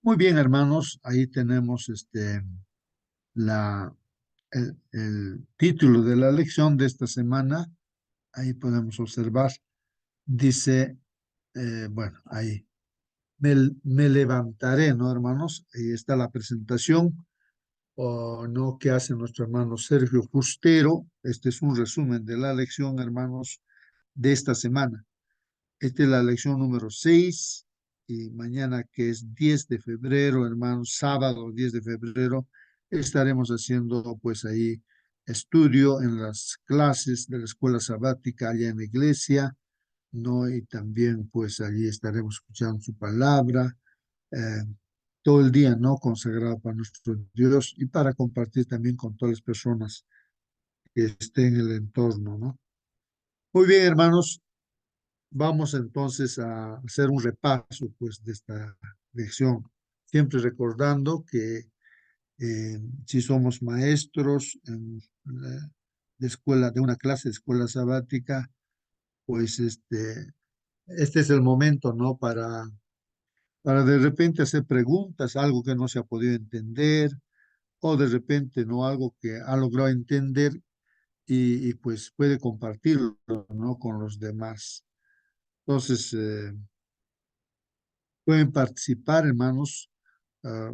Muy bien, hermanos, ahí tenemos la, el título de la lección de esta semana. Ahí podemos observar, dice, bueno, ahí, me levantaré, ¿no, hermanos? Ahí está la presentación, o no, que hace nuestro hermano Sergio Fustero. Este es un resumen de la lección, hermanos, de esta semana. Esta es la lección número 6 y mañana, que es 10 de febrero, hermanos, sábado 10 de febrero, estaremos haciendo pues ahí estudio en las clases de la escuela sabática allá en la iglesia, ¿no? Y también pues allí estaremos escuchando su palabra eh, todo el día, ¿no? Consagrado para nuestro Dios y para compartir también con todas las personas que estén en el entorno, ¿no? Muy bien, hermanos. Vamos entonces a hacer un repaso pues de esta lección, siempre recordando que si somos maestros en la de escuela, de una clase de escuela sabática, pues este es el momento, ¿no? Para de repente hacer preguntas, algo que no se ha podido entender, o de repente, ¿no? Algo que ha logrado entender y pues puede compartirlo, ¿no? Con los demás. Entonces, pueden participar, hermanos, ah,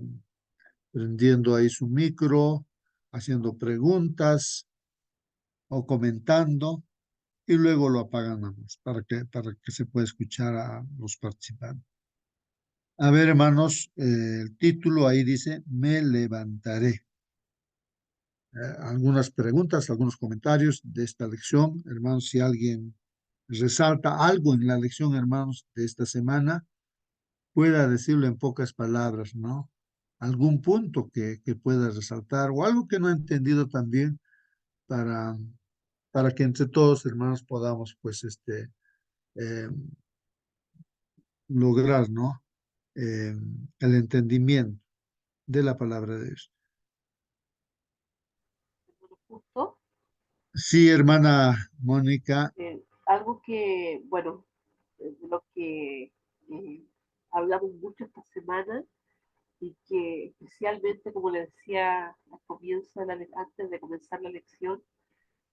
prendiendo ahí su micro, haciendo preguntas o comentando, y luego lo apagan nada más para que se pueda escuchar a los participantes. A ver, hermanos, el título ahí dice, me levantaré. Algunas preguntas, algunos comentarios de esta lección, hermanos, si alguien resalta algo en la lección, hermanos, de esta semana, pueda decirlo en pocas palabras, ¿no? Algún punto que pueda resaltar o algo que no ha entendido también para, para que entre todos, hermanos, podamos, pues, eh, lograr, ¿no? Eh, el entendimiento de la palabra de Dios. Justo, Sí, hermana Mónica. algo que, bueno, de lo que hablamos mucho esta semana y que especialmente, como le decía al comienzo antes de comenzar la lección,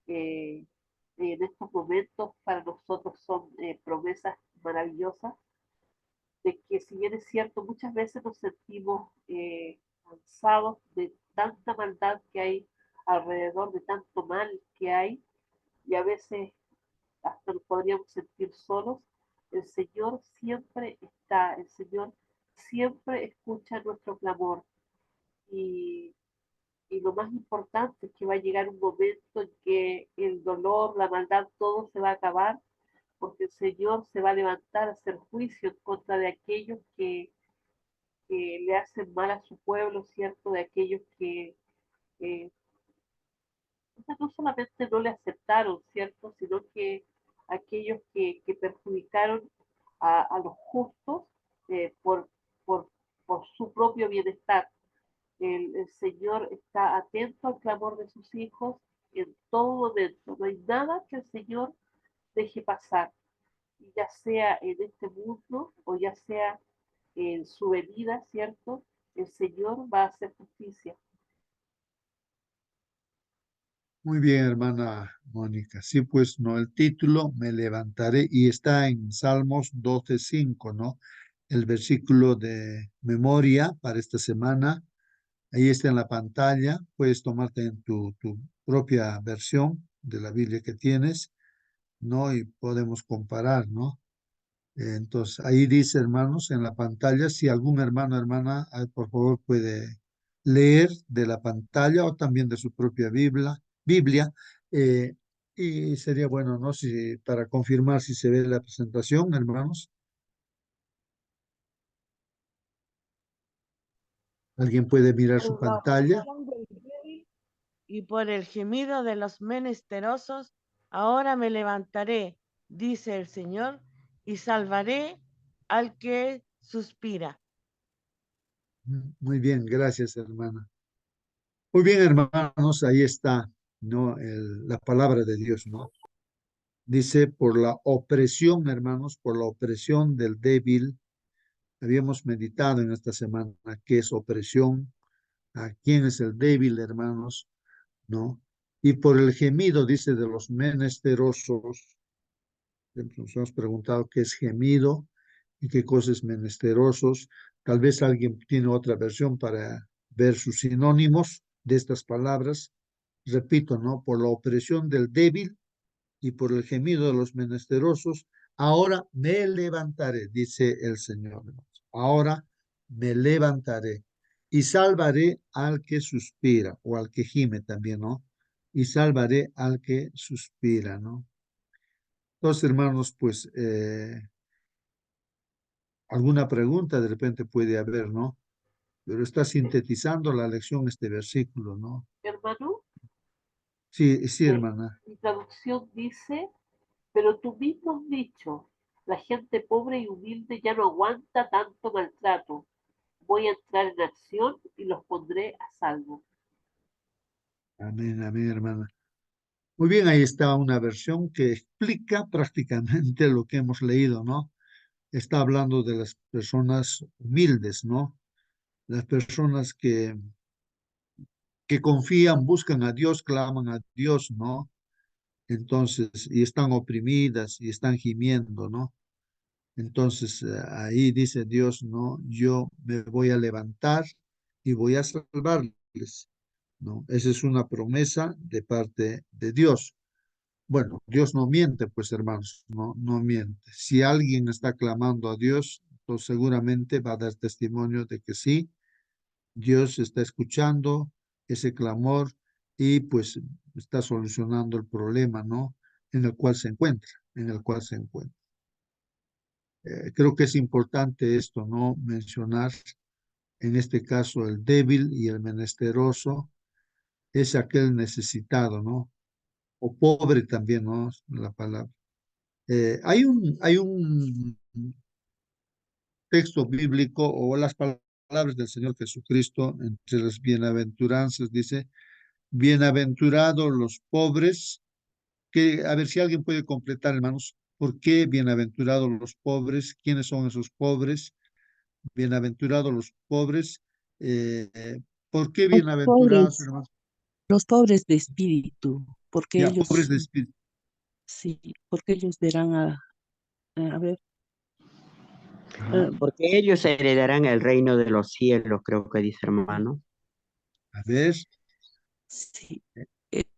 eh, en estos momentos para nosotros son promesas maravillosas, de que si bien es cierto, muchas veces nos sentimos cansados de tanta maldad que hay alrededor, de tanto mal que hay, y a veces hasta nos podríamos sentir solos, el Señor siempre está, el Señor siempre escucha nuestro clamor. Y, y lo más importante es que va a llegar un momento en que el dolor, la maldad, todo se va a acabar, porque el Señor se va a levantar a hacer juicio en contra de aquellos que le hacen mal a su pueblo, ¿cierto? De aquellos que no solamente no le aceptaron, ¿cierto? Sino que aquellos que perjudicaron a los justos eh, por, por, por su propio bienestar. El Señor está atento al clamor de sus hijos en todo momento. No hay nada que el Señor deje pasar, ya sea en este mundo o ya sea en su venida, ¿cierto? El Señor va a hacer justicia. Muy bien, hermana Mónica. Sí, pues, ¿no? El título, me levantaré, y está en Salmos 12:5, ¿no? El versículo de memoria para esta semana. Ahí está en la pantalla. Puedes tomarte en tu propia versión de la Biblia que tienes, ¿no? Y podemos comparar, ¿no? Entonces, ahí dice, hermanos, en la pantalla, si algún hermano o hermana, por favor, puede leer de la pantalla o también de su propia Biblia. eh, y sería bueno, ¿no? Si, para confirmar si se ve la presentación, hermanos. ¿Alguien puede mirar su Por la pantalla? aflicción del débil y por el gemido de los menesterosos, ahora me levantaré, dice el Señor, y salvaré al que suspira. Muy bien, gracias, hermana. Muy bien, hermanos, ahí está, ¿no? La palabra de Dios, ¿no? Dice, por la opresión, hermanos, por la opresión del débil, Habíamos meditado en esta semana qué es opresión, a quién es el débil, hermanos, ¿no? Y por el gemido, dice, de los menesterosos, nos hemos preguntado qué es gemido y qué cosas menesterosos. Tal vez alguien tiene otra versión para ver sus sinónimos de estas palabras. Repito, ¿no? Por la opresión del débil y por el gemido de los menesterosos, ahora me levantaré, dice el Señor. Ahora me levantaré y salvaré al que suspira o al que gime también, ¿no? Y salvaré al que suspira, ¿no? Entonces, hermanos, pues alguna pregunta de repente puede haber, ¿no? Pero está sintetizando la lección este versículo, ¿no? Hermano, Sí, sí, eh, hermana. mi traducción dice, pero tú mismo has dicho, la gente pobre y humilde ya no aguanta tanto maltrato. Voy a entrar en acción y los pondré a salvo. Amén, amén, hermana. Muy bien, ahí está una versión que explica prácticamente lo que hemos leído, ¿no? Está hablando de las personas humildes, ¿no? Las personas que confían, buscan a Dios, claman a Dios, ¿no? Entonces, y están oprimidas y están gimiendo, ¿no? Entonces, ahí dice Dios, ¿no? Yo me voy a levantar y voy a salvarles, ¿no? Esa es una promesa de parte de Dios. Bueno, Dios no miente, pues hermanos, no miente. Si alguien está clamando a Dios, pues seguramente va a dar testimonio de que sí, Dios está escuchando ese clamor y pues está solucionando el problema, ¿no? En el cual se encuentra, en el cual se encuentra. Creo que es importante esto, ¿no? Mencionar, en este caso, el débil y el menesteroso es aquel necesitado, ¿no? O pobre también, ¿no? La palabra. Hay un texto bíblico o las palabras del Señor Jesucristo entre las bienaventuranzas, dice, bienaventurados los pobres, que, a ver si alguien puede completar, hermanos, ¿por qué bienaventurados los pobres? ¿Quiénes son esos pobres? Bienaventurados los pobres. Eh, ¿Por qué Los bienaventurados, pobres, hermanos? los pobres de espíritu, porque Ya, pobres ellos, de espíritu. sí, porque ellos verán a ver, Ajá. Porque ellos heredarán el reino de los cielos, creo que dice hermano. A ver, sí,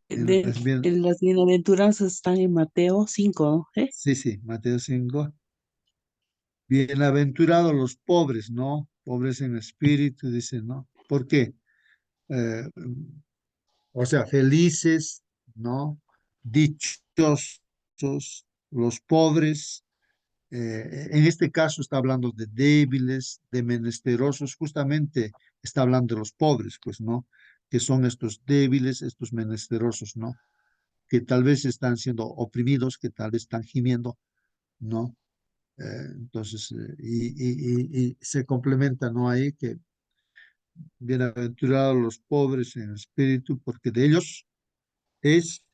en las bien, en las bienaventuranzas están en Mateo 5, ¿eh? sí, sí, Mateo 5. Bienaventurados los pobres, ¿no? Pobres en espíritu, dice, ¿no? ¿Por qué? Eh, o sea, felices, ¿no? Dichosos los pobres. En este caso está hablando de débiles, de menesterosos, justamente está hablando de los pobres, pues, ¿no? Que son estos débiles, estos menesterosos, ¿no? Que tal vez están siendo oprimidos, que tal vez están gimiendo, ¿no? Entonces, y se complementa, ¿no? Ahí que bienaventurados los pobres en espíritu, porque de ellos es,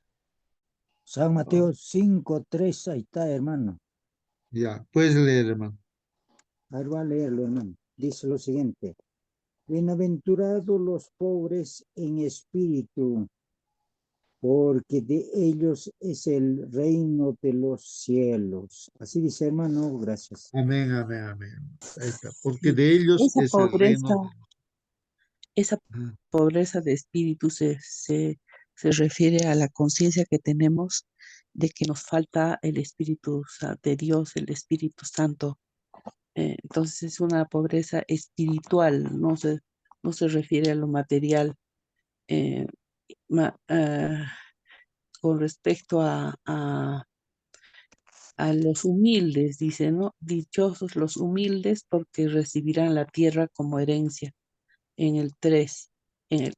San oh, Mateo 5:3, ahí está, hermano. ya, puedes leer, hermano. A ver, voy a leerlo, hermano. Dice lo siguiente. Bienaventurados los pobres en espíritu, porque de ellos es el reino de los cielos. Así dice, hermano, gracias. Amén, amén, amén. Ahí está, porque Sí, de ellos esa es el pobreza, reino de esa ah, pobreza de espíritu se refiere a la conciencia que tenemos de que nos falta el Espíritu de Dios, el Espíritu Santo. Entonces es una pobreza espiritual, no se refiere a lo material. Eh, ma- ah, con respecto a los humildes, dice, ¿no? Dichosos los humildes porque recibirán la tierra como herencia. En el 3, en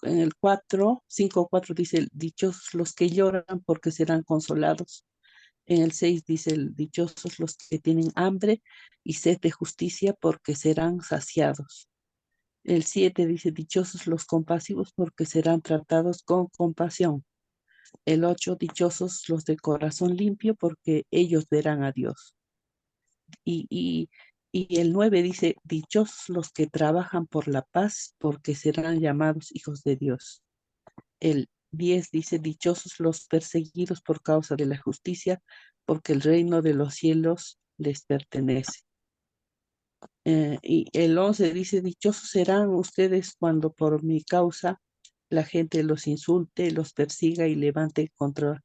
el 4, 5, 4 dice, dichosos los que lloran porque serán consolados. En el 6 dice, dichosos los que tienen hambre y sed de justicia porque serán saciados. El 7 dice, dichosos los compasivos porque serán tratados con compasión. El 8, dichosos los de corazón limpio porque ellos verán a Dios. Y el 9 dice, dichosos los que trabajan por la paz, porque serán llamados hijos de Dios. El 10 dice, dichosos los perseguidos por causa de la justicia, porque el reino de los cielos les pertenece. Y el 11 dice, dichosos serán ustedes cuando por mi causa la gente los insulte, los persiga y levante contra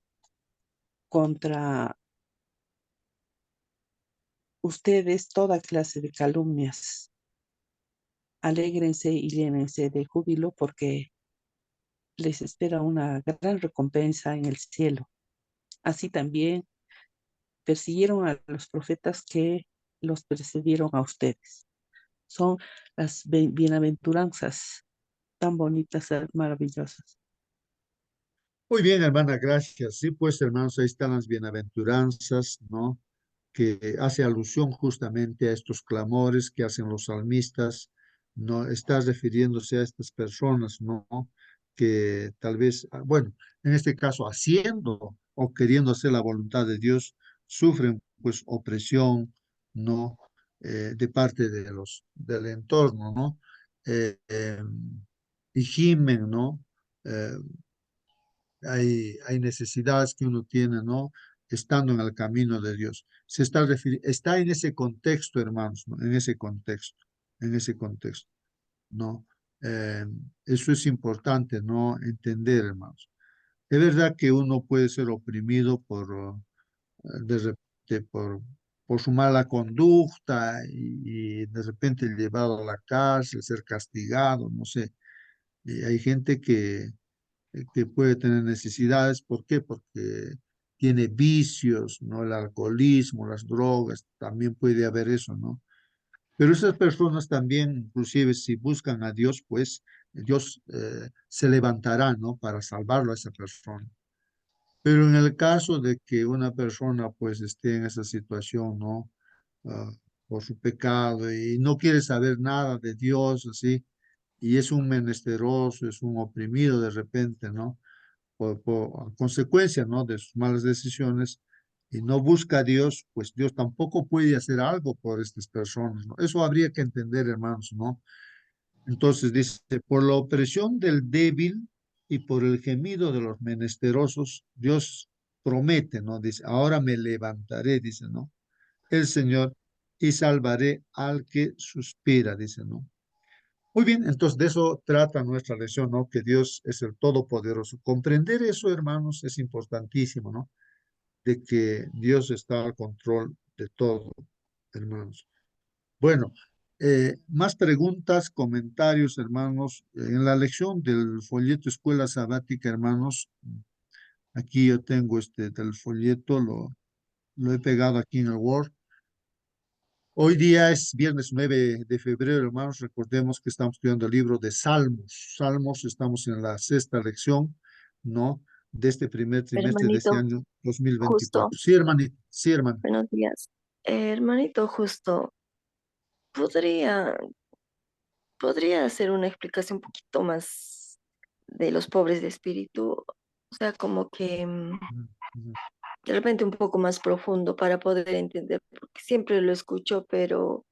ustedes toda clase de calumnias. Alégrense y llénense de júbilo porque les espera una gran recompensa en el cielo. Así también persiguieron a los profetas que los precedieron a ustedes. Son las bienaventuranzas tan bonitas, maravillosas. Muy bien, hermana, gracias. Sí, pues, hermanos, ahí están las bienaventuranzas, ¿no? Que hace alusión justamente a estos clamores que hacen los salmistas, ¿no? Está refiriéndose a estas personas, ¿no? Que tal vez, bueno, en este caso, haciendo o queriendo hacer la voluntad de Dios, sufren, pues, opresión, ¿no? De parte de del entorno, ¿no? Y gimen, ¿no? Eh, hay necesidades que uno tiene, ¿no? Estando en el camino de Dios. Está en ese contexto, hermanos, ¿no? En ese contexto, ¿no? Eh, Eso es importante, ¿no? Entender, hermanos. Es verdad que uno puede ser oprimido de repente, por su mala conducta y de repente llevado a la cárcel, ser castigado, no sé. Y hay gente que puede tener necesidades. ¿Por qué? Porque tiene vicios, ¿no? El alcoholismo, las drogas, también puede haber eso, ¿no? Pero esas personas también, inclusive si buscan a Dios, pues Dios se levantará, ¿no? Para salvarlo a esa persona. Pero en el caso de que una persona pues esté en esa situación, ¿no? Ah, por su pecado y no quiere saber nada de Dios, así, y es un menesteroso, es un oprimido de repente, ¿no? Por consecuencia, ¿no? De sus malas decisiones y no busca a Dios, pues Dios tampoco puede hacer algo por estas personas, ¿no? Eso habría que entender, hermanos, ¿no? Entonces dice, por la opresión del débil y por el gemido de los menesterosos, Dios promete, ¿no? Dice, ahora me levantaré, dice, ¿no? El Señor y salvaré al que suspira, dice, ¿no? Muy bien, entonces de eso trata nuestra lección, ¿no? Que Dios es el Todopoderoso. Comprender eso, hermanos, es importantísimo, ¿no? De que Dios está al control de todo, hermanos. Bueno, más preguntas, comentarios, hermanos. En la lección del folleto Escuela Sabática, hermanos, aquí yo tengo del folleto, lo he pegado aquí en el Word. Hoy día es viernes 9 de febrero, hermanos. Recordemos que estamos estudiando el libro de Salmos. Salmos, estamos en la sexta lección, ¿no? De este primer trimestre de este Hermanito, año 2024. justo, Sí, hermanito, sí, hermano. buenos días. Hermanito, justo, ¿podría, podría hacer una explicación un poquito más de los pobres de espíritu? O sea, como que Ujú, ujú, de repente un poco más profundo para poder entender, porque siempre lo escucho, pero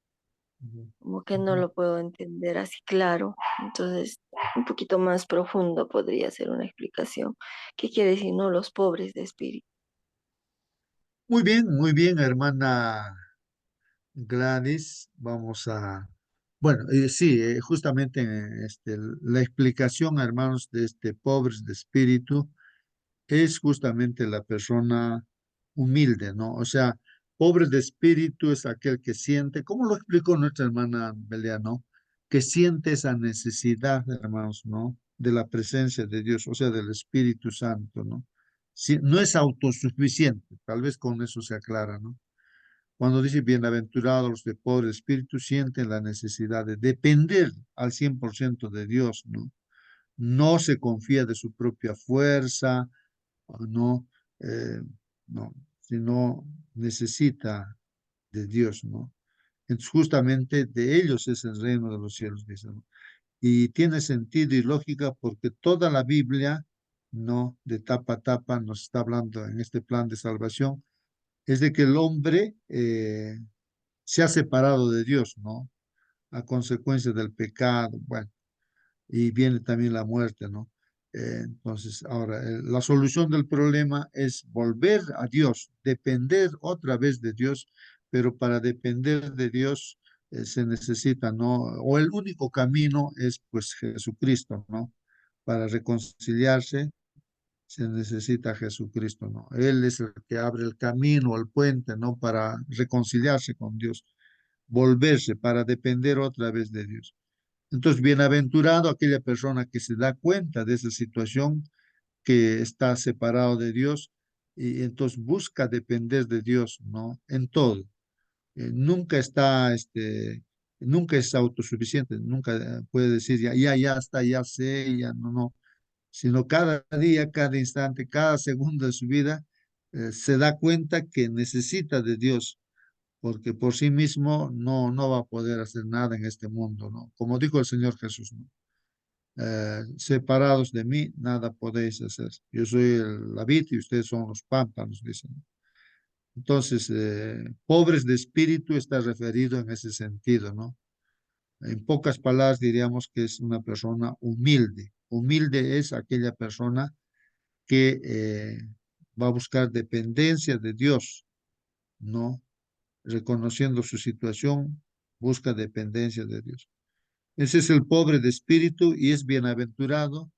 ujú, como que no ujú. lo puedo entender así claro. Entonces, un poquito más profundo podría ser una explicación. ¿Qué quiere decir, no, los pobres de espíritu? Muy bien, hermana Gladys. Vamos a, bueno, sí, justamente la explicación, hermanos, de este pobres de espíritu es justamente la persona humilde, ¿no? O sea, pobre de espíritu es aquel que siente, como lo explicó nuestra hermana Belia, ¿no? Que siente esa necesidad, hermanos, ¿no? De la presencia de Dios, o sea, del Espíritu Santo, ¿no? No es autosuficiente, tal vez con eso se aclara, ¿no? Cuando dice bienaventurados los de pobre espíritu, sienten la necesidad de depender al 100% de Dios, ¿no? No se confía de su propia fuerza, o no, eh, no, sino necesita de Dios, ¿no? Entonces, justamente de ellos es el reino de los cielos, dice, ¿no? Y tiene sentido y lógica porque toda la Biblia, ¿no? De tapa a tapa nos está hablando en este plan de salvación, es de que el hombre se ha separado de Dios, ¿no? A consecuencia del pecado, bueno, y viene también la muerte, ¿no? Entonces, ahora, la solución del problema es volver a Dios, depender otra vez de Dios, pero para depender de Dios se necesita, ¿no? O el único camino es pues Jesucristo, ¿no? Para reconciliarse se necesita Jesucristo, ¿no? Él es el que abre el camino, el puente, ¿no? Para reconciliarse con Dios, volverse, para depender otra vez de Dios. Entonces, bienaventurado aquella persona que se da cuenta de esa situación, que está separado de Dios y entonces busca depender de Dios, ¿no? En todo. Nunca está, nunca es autosuficiente, nunca puede decir, ya está, ya sé, ya no, sino cada día, cada instante, cada segundo de su vida, se da cuenta que necesita de Dios, porque por sí mismo no va a poder hacer nada en este mundo, ¿no? Como dijo el Señor Jesús, ¿no? Separados de mí, nada podéis hacer. Yo soy la vid y ustedes son los pámpanos, dicen. Entonces, pobres de espíritu está referido en ese sentido, ¿no? En pocas palabras diríamos que es una persona humilde. Humilde es aquella persona que va a buscar dependencia de Dios, ¿no? Reconociendo su situación, busca dependencia de Dios. Ese es el pobre de espíritu y es bienaventurado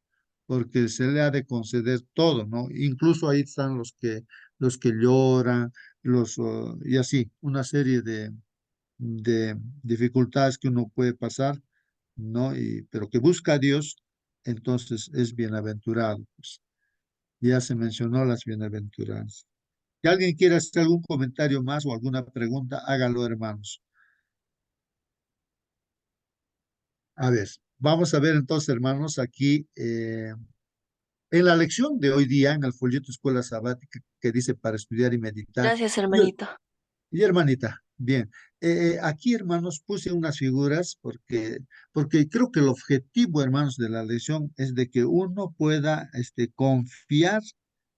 porque se le ha de conceder todo, ¿no? Incluso ahí están los que lloran, y así, una serie de dificultades que uno puede pasar, ¿no? Pero que busca a Dios, entonces es bienaventurado. Pues. Ya se mencionó las bienaventuranzas. Si alguien quiere hacer algún comentario más o alguna pregunta, hágalo, hermanos. A ver, vamos a ver entonces, hermanos, aquí en la lección de hoy día, en el folleto Escuela Sabática, que dice para estudiar y meditar, Gracias, yo, hermanito. y hermanita, bien, aquí, hermanos, puse unas figuras porque creo que el objetivo, hermanos, de la lección es de que uno pueda confiar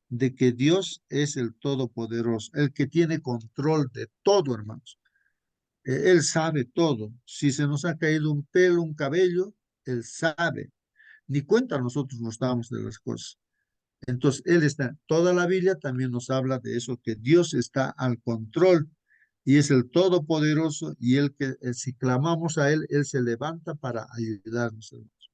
de que Dios es el Todopoderoso, el que tiene control de todo, hermanos. Él sabe todo. Si se nos ha caído un pelo, un cabello, Él sabe. Ni cuenta nosotros nos damos de las cosas. Entonces, Él está, toda la Biblia también nos habla de eso, que Dios está al control y es el Todopoderoso y Él que si clamamos a Él, Él se levanta para ayudarnos, hermanos,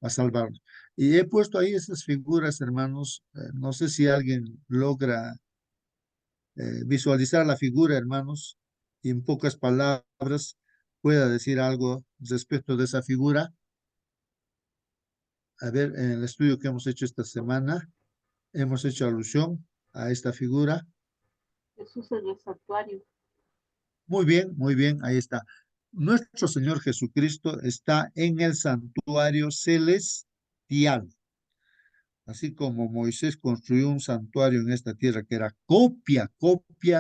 a salvarnos. Y he puesto ahí esas figuras, hermanos. No sé si alguien logra visualizar la figura, hermanos, y en pocas palabras pueda decir algo respecto de esa figura. A ver, en el estudio que hemos hecho esta semana, hemos hecho alusión a esta figura. Jesús en el santuario. Muy bien, ahí está. Nuestro Señor Jesucristo está en el santuario celestial. Así como Moisés construyó un santuario en esta tierra que era copia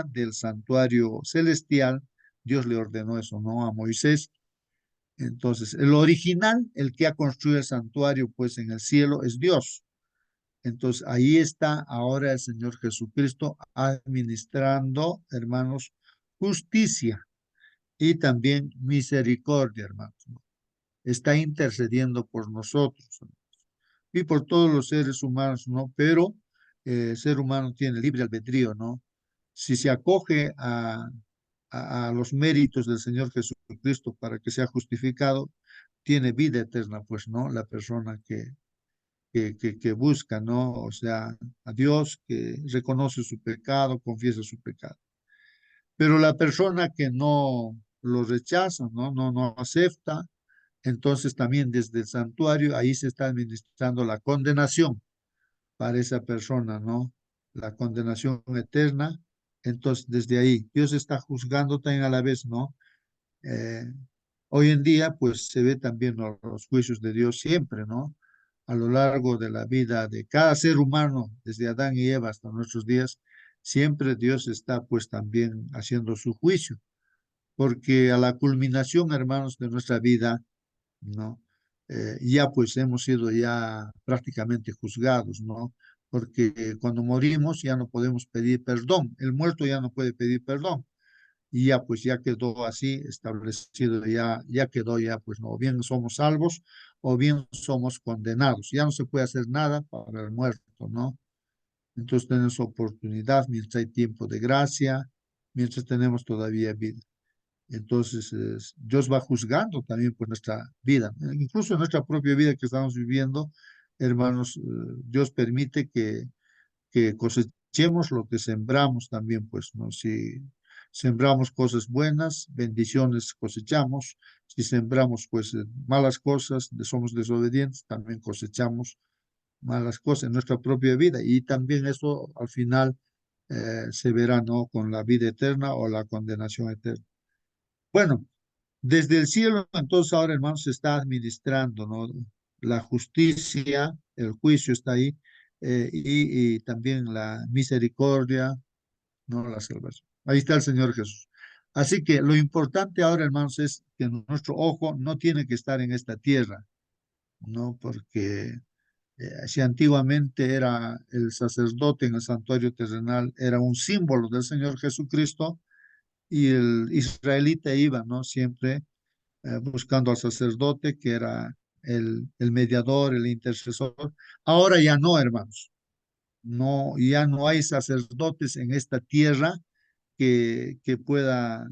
del santuario celestial, Dios le ordenó eso, ¿no? A Moisés. Entonces, el original, el que ha construido el santuario, pues en el cielo, es Dios. Entonces, ahí está ahora el Señor Jesucristo administrando, hermanos, justicia y también misericordia, hermanos, ¿no? Está intercediendo por nosotros, ¿no? Y por todos los seres humanos, ¿no? Pero el ser humano tiene libre albedrío, ¿no? Si se acoge a los méritos del Señor Jesucristo para que sea justificado, tiene vida eterna, pues, ¿no? La persona que busca, ¿no? O sea, a Dios, que reconoce su pecado, confiesa su pecado. Pero la persona que no lo rechaza, ¿no? No acepta, entonces también desde el santuario ahí se está administrando la condenación para esa persona, ¿no? La condenación eterna. Entonces, desde ahí, Dios está juzgando también a la vez, ¿no? Eh, Hoy en día, pues se ve también los juicios de Dios siempre, ¿no? A lo largo de la vida de cada ser humano, desde Adán y Eva hasta nuestros días, siempre Dios está pues también haciendo su juicio, porque a la culminación, hermanos, de nuestra vida, ¿no? Ya pues hemos sido ya prácticamente juzgados, ¿no? Porque cuando morimos ya no podemos pedir perdón, el muerto ya no puede pedir perdón, y ya pues ya quedó así establecido, ya quedó ya pues no, o bien somos salvos o bien somos condenados, ya no se puede hacer nada para el muerto, ¿no? Entonces tenemos oportunidad mientras hay tiempo de gracia, mientras tenemos todavía vida. Entonces Dios va juzgando también por nuestra vida, incluso en nuestra propia vida que estamos viviendo, hermanos, Dios permite que cosechemos lo que sembramos también, pues, ¿no? Si sembramos cosas buenas, bendiciones cosechamos. Si sembramos, pues, malas cosas, somos desobedientes, también cosechamos malas cosas en nuestra propia vida. Y también eso al final se verá, ¿no? Con la vida eterna o la condenación eterna. Bueno, desde el cielo, entonces ahora, hermanos, se está administrando, ¿no? La justicia, el juicio está ahí, y también la misericordia, ¿no? La salvación. Ahí está el Señor Jesús. Así que lo importante ahora, hermanos, es que nuestro ojo no tiene que estar en esta tierra, ¿no? Porque si antiguamente era el sacerdote en el santuario terrenal, era un símbolo del Señor Jesucristo, y el israelita iba, ¿no? Siempre buscando al sacerdote, que era el mediador, el intercesor. Ahora ya no, hermanos. No, ya no hay sacerdotes en esta tierra que pueda,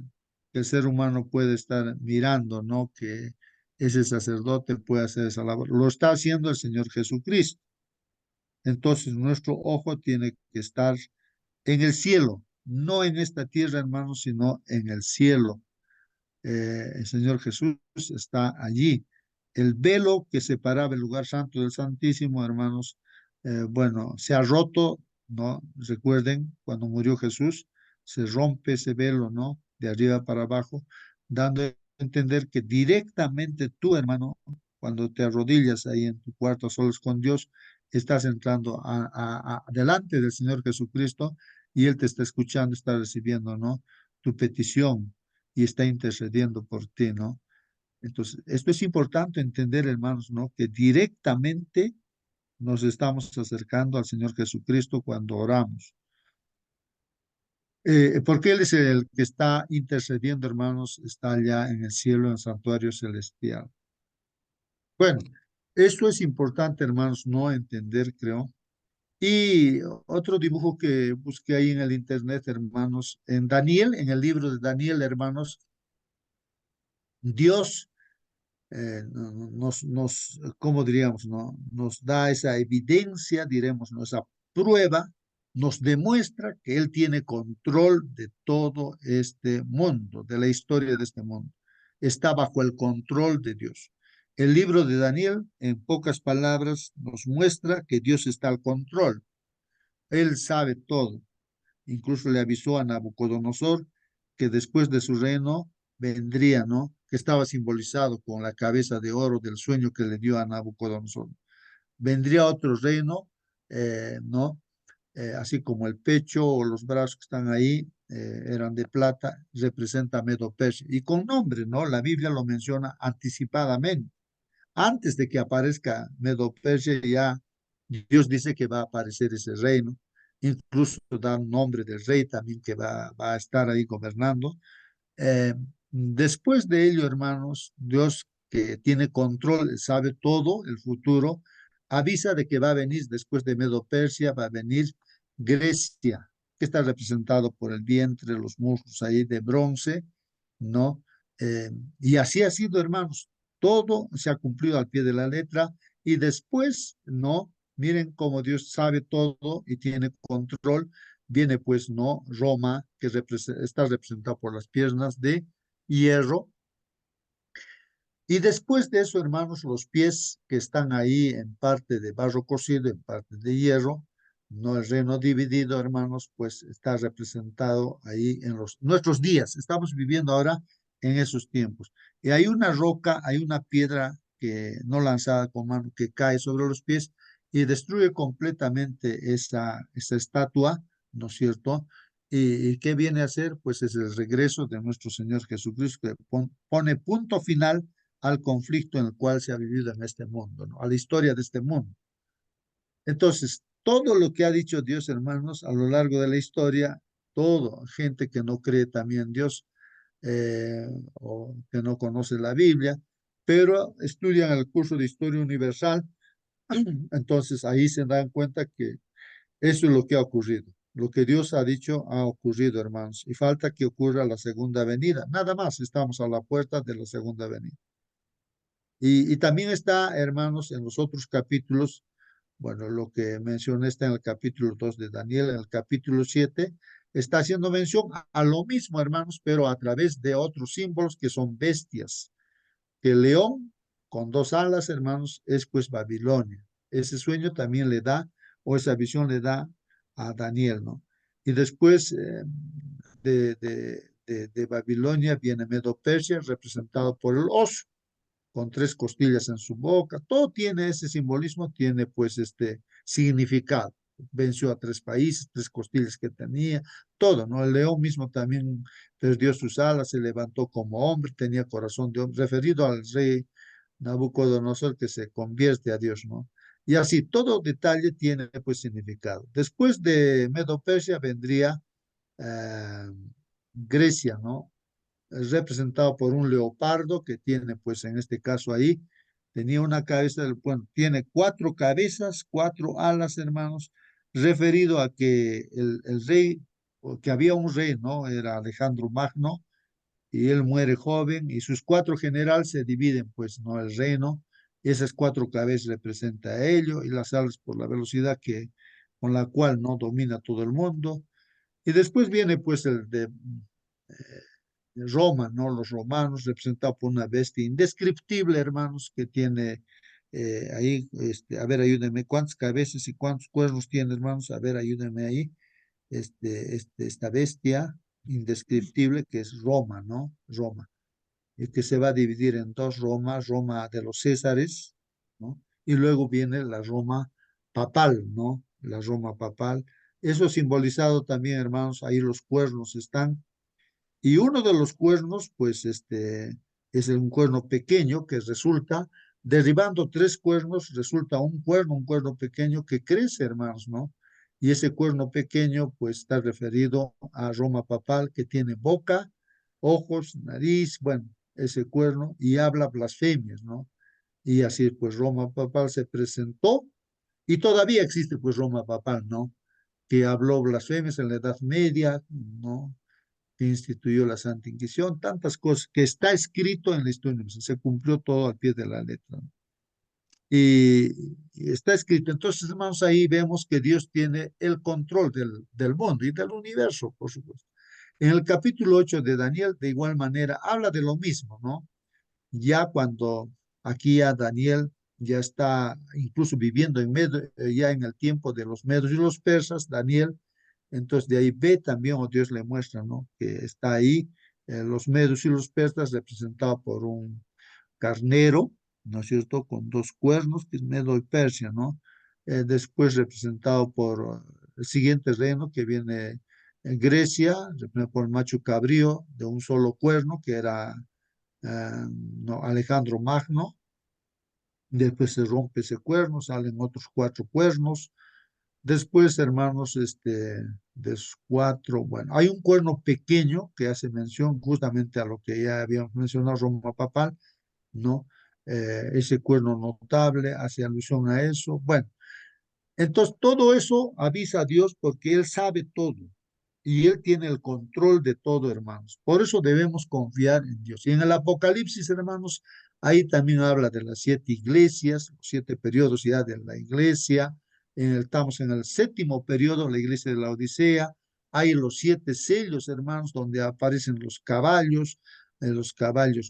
que el ser humano puede estar mirando, ¿no? Que ese sacerdote pueda hacer esa labor. Lo está haciendo el Señor Jesucristo. Entonces, nuestro ojo tiene que estar en el cielo, no en esta tierra, hermanos, sino en el cielo. El Señor Jesús está allí. El velo que separaba el lugar santo del Santísimo, hermanos, bueno, se ha roto, ¿no? Recuerden, cuando murió Jesús, se rompe ese velo, ¿no? De arriba para abajo, dando a entender que directamente tú, hermano, cuando te arrodillas ahí en tu cuarto a solas con Dios, estás entrando delante del Señor Jesucristo, y Él te está escuchando, está recibiendo, ¿no? Tu petición, y está intercediendo por ti, ¿no? Entonces, esto es importante entender, hermanos, ¿no? Que directamente nos estamos acercando al Señor Jesucristo cuando oramos. Porque Él es el que está intercediendo, hermanos, está allá en el cielo, en el santuario celestial. Bueno, esto es importante, hermanos, no entender, creo. Y otro dibujo que busqué ahí en el internet, hermanos, en Daniel, en el libro de Daniel, hermanos, Dios ¿cómo diríamos, no? Nos da esa evidencia, diremos, ¿no? Esa prueba, nos demuestra que Él tiene control de todo este mundo, de la historia de este mundo. Está bajo el control de Dios. El libro de Daniel, en pocas palabras, nos muestra que Dios está al control. Él sabe todo. Incluso le avisó a Nabucodonosor que después de su reino vendría, ¿no? Que estaba simbolizado con la cabeza de oro del sueño que le dio a Nabucodonosor. Vendría otro reino, ¿no? Así como el pecho o los brazos que están ahí eran de plata, representa a Medo-Persia. Y con nombre, ¿no? La Biblia lo menciona anticipadamente. Antes de que aparezca Medo-Persia, ya Dios dice que va a aparecer ese reino. Incluso da un nombre del rey también que va a estar ahí gobernando. Después de ello, hermanos, Dios, que tiene control, sabe todo el futuro, avisa de que va a venir después de Medo-Persia, va a venir Grecia, que está representado por el vientre, los muslos ahí de bronce, ¿no? Y así ha sido, hermanos. Todo se ha cumplido al pie de la letra, y después, ¿no? Miren cómo Dios sabe todo y tiene control. Viene pues, ¿no? Roma, que está representada por las piernas de hierro. Y después de eso, hermanos, los pies que están ahí en parte de barro cocido, en parte de hierro, no el reino dividido, hermanos, pues está representado ahí en nuestros días. Estamos viviendo ahora en esos tiempos. Y hay una roca, hay una piedra que no lanzada con mano, que cae sobre los pies y destruye completamente esa estatua, ¿no es cierto? ¿Y qué viene a hacer? Pues es el regreso de nuestro Señor Jesucristo, que pone punto final al conflicto en el cual se ha vivido en este mundo, ¿no? A la historia de este mundo. Entonces, todo lo que ha dicho Dios, hermanos, a lo largo de la historia todo, gente que no cree también en Dios, o que no conoce la Biblia, pero estudian el curso de Historia Universal, entonces ahí se dan cuenta que eso es lo que ha ocurrido. Lo que Dios ha dicho ha ocurrido, hermanos, y falta que ocurra la segunda venida. Nada más, estamos a la puerta de la segunda venida. Y también está, hermanos, en los otros capítulos, bueno, lo que mencioné está en el capítulo 2 de Daniel, en el capítulo 7, está haciendo mención a lo mismo, hermanos, pero a través de otros símbolos que son bestias. Que el león con dos alas, hermanos, es pues Babilonia. Ese sueño también le da, o esa visión le da a Daniel, ¿no? Y después de Babilonia viene Medo-Persia, representado por el oso, con tres costillas en su boca. Todo tiene ese simbolismo, tiene pues este significado. Venció a tres países, tres costillas que tenía, todo, ¿no? El león mismo también perdió sus alas, se levantó como hombre, tenía corazón de hombre, referido al rey Nabucodonosor que se convierte a Dios, ¿no? Y así, todo detalle tiene pues significado. Después de Medo-Persia vendría eh, Grecia, ¿no? Es representado por un leopardo que tiene, pues en este caso ahí, tenía una cabeza, bueno, tiene cuatro cabezas, cuatro alas, hermanos, referido a que el rey, o que había un rey, ¿no? Era Alejandro Magno, y él muere joven, y sus cuatro generales se dividen, pues, ¿no? El reino, y esas cuatro cabezas representa a ello, y las alas por la velocidad con la cual no domina todo el mundo. Y después viene, pues, el de Roma, ¿no? Los romanos, representados por una bestia indescriptible, hermanos, que tiene ahí, a ver, ayúdenme, ¿cuántas cabezas y cuántos cuernos tiene, hermanos? A ver, ayúdenme ahí, esta bestia indescriptible que es Roma, ¿no? Roma, y que se va a dividir en dos Roma, Roma de los Césares, ¿no? Y luego viene la Roma papal, ¿no? La Roma papal. Eso simbolizado también, hermanos, ahí los cuernos están, y uno de los cuernos, pues es un cuerno pequeño que resulta, derribando tres cuernos, resulta un cuerno pequeño que crece, hermanos, ¿no? Y ese cuerno pequeño, pues está referido a Roma papal, que tiene boca, ojos, nariz, bueno, ese cuerno, y habla blasfemias, ¿no? Y así, pues Roma papal se presentó, y todavía existe, pues Roma papal, ¿no? Que habló blasfemias en la Edad Media, ¿no? Que instituyó la Santa Inquisición, tantas cosas que está escrito en la historia universal, se cumplió todo al pie de la letra, ¿no? Y está escrito. Entonces, hermanos, ahí vemos que Dios tiene el control del mundo y del universo, por supuesto. En el capítulo 8 de Daniel, de igual manera, habla de lo mismo, ¿no? Ya cuando aquí ya Daniel ya está incluso viviendo ya en el tiempo de los medos y los persas, Daniel, entonces de ahí ve también, o Dios le muestra, ¿no? Que está ahí los medos y los persas representados por un carnero, ¿no es cierto? Con dos cuernos, que es Medo y Persia, ¿no? Después representado por el siguiente reino que viene en Grecia, representado por el macho cabrío de un solo cuerno, que era no, Alejandro Magno. Después se rompe ese cuerno, salen otros cuatro cuernos. Después, hermanos, de esos cuatro, bueno, hay un cuerno pequeño que hace mención justamente a lo que ya habíamos mencionado, Roma papal, ¿no? Ese cuerno notable hace alusión a eso. Bueno, entonces todo eso avisa a Dios porque Él sabe todo y Él tiene el control de todo, hermanos. Por eso debemos confiar en Dios. Y en el Apocalipsis, hermanos, ahí también habla de las siete iglesias, los siete periodos ya de la iglesia. Estamos en el séptimo periodo, la iglesia de la Odisea. Hay los siete sellos, hermanos, donde aparecen los caballos,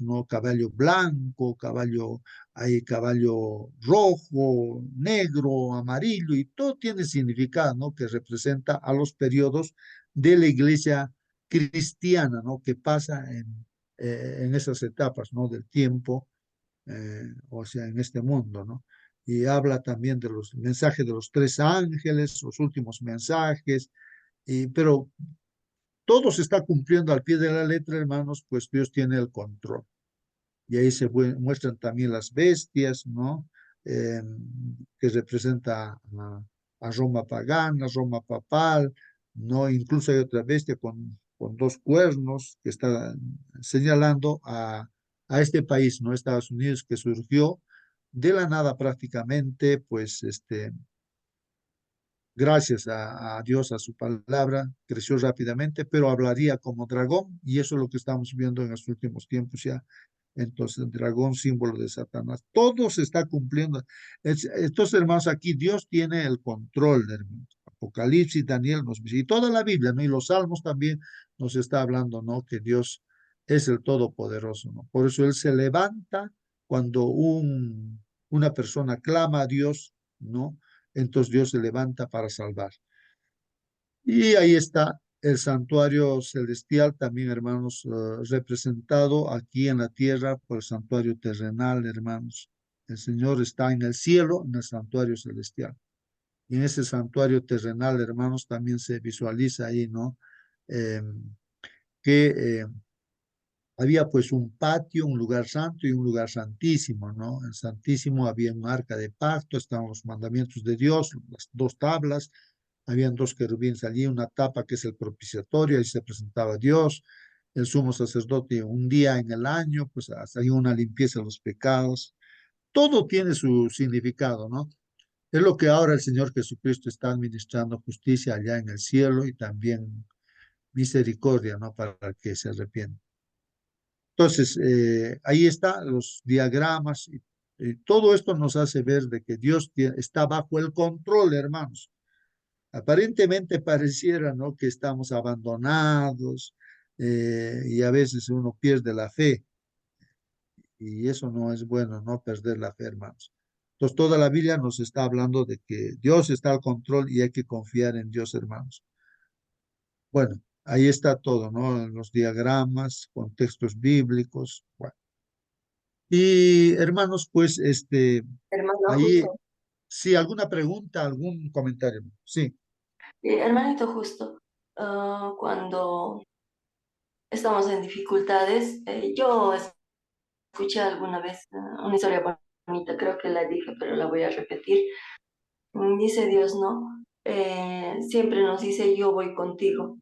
¿no? Caballo blanco, hay caballo rojo, negro, amarillo, y todo tiene significado, ¿no? Que representa a los periodos de la iglesia cristiana, ¿no? Que pasa en esas etapas, ¿no? Del tiempo, o sea, en este mundo, ¿no? Y habla también de los mensajes de los tres ángeles, los últimos mensajes, pero todo se está cumpliendo al pie de la letra, hermanos, pues Dios tiene el control. Y ahí se muestran también las bestias, ¿no? Que representa a Roma pagana, Roma papal, ¿no? Incluso hay otra bestia con dos cuernos que está señalando a este país, ¿no? Estados Unidos, que surgió de la nada prácticamente, pues, gracias a Dios, a su palabra, creció rápidamente, pero hablaría como dragón, y eso es lo que estamos viendo en los últimos tiempos ya. Entonces, el dragón, símbolo de Satanás. Todo se está cumpliendo. Entonces, hermanos, aquí Dios tiene el control, hermanos. Apocalipsis, Daniel nos dice, y toda la Biblia, ¿no? Y los salmos también nos está hablando, ¿no? Que Dios es el Todopoderoso, ¿no? Por eso Él se levanta cuando una persona clama a Dios, ¿no? Entonces Dios se levanta para salvar. Y ahí está el santuario celestial, también, hermanos, representado aquí en la tierra por el santuario terrenal, hermanos. El Señor está en el cielo, en el santuario celestial. Y en ese santuario terrenal, hermanos, también se visualiza ahí, ¿no? Eh, que había pues un patio, un lugar santo y un lugar santísimo, ¿no? En el santísimo había un arca de pacto, estaban los mandamientos de Dios, las dos tablas, habían dos querubines allí, una tapa que es el propiciatorio, ahí se presentaba Dios, el sumo sacerdote un día en el año, pues hay una limpieza de los pecados, todo tiene su significado, ¿no? Es lo que ahora el Señor Jesucristo está administrando justicia allá en el cielo y también misericordia, ¿no? Para que se arrepienta. Entonces, ahí están los diagramas y todo esto nos hace ver de que Dios está bajo el control, hermanos. Aparentemente pareciera, ¿no? Que estamos abandonados y a veces uno pierde la fe y eso no es bueno, no perder la fe, hermanos. Entonces, toda la Biblia nos está hablando de que Dios está al control y hay que confiar en Dios, hermanos. Bueno, ahí está todo, ¿no? En los diagramas, contextos bíblicos. Bueno. Y hermanos, pues, Hermano, ahí, justo. sí, alguna pregunta, algún comentario. Sí, Hermanito, justo. Cuando estamos en dificultades, yo escuché alguna vez una historia bonita, creo que la dije, pero la voy a repetir. Dice Dios, ¿no? Siempre nos dice, yo voy contigo.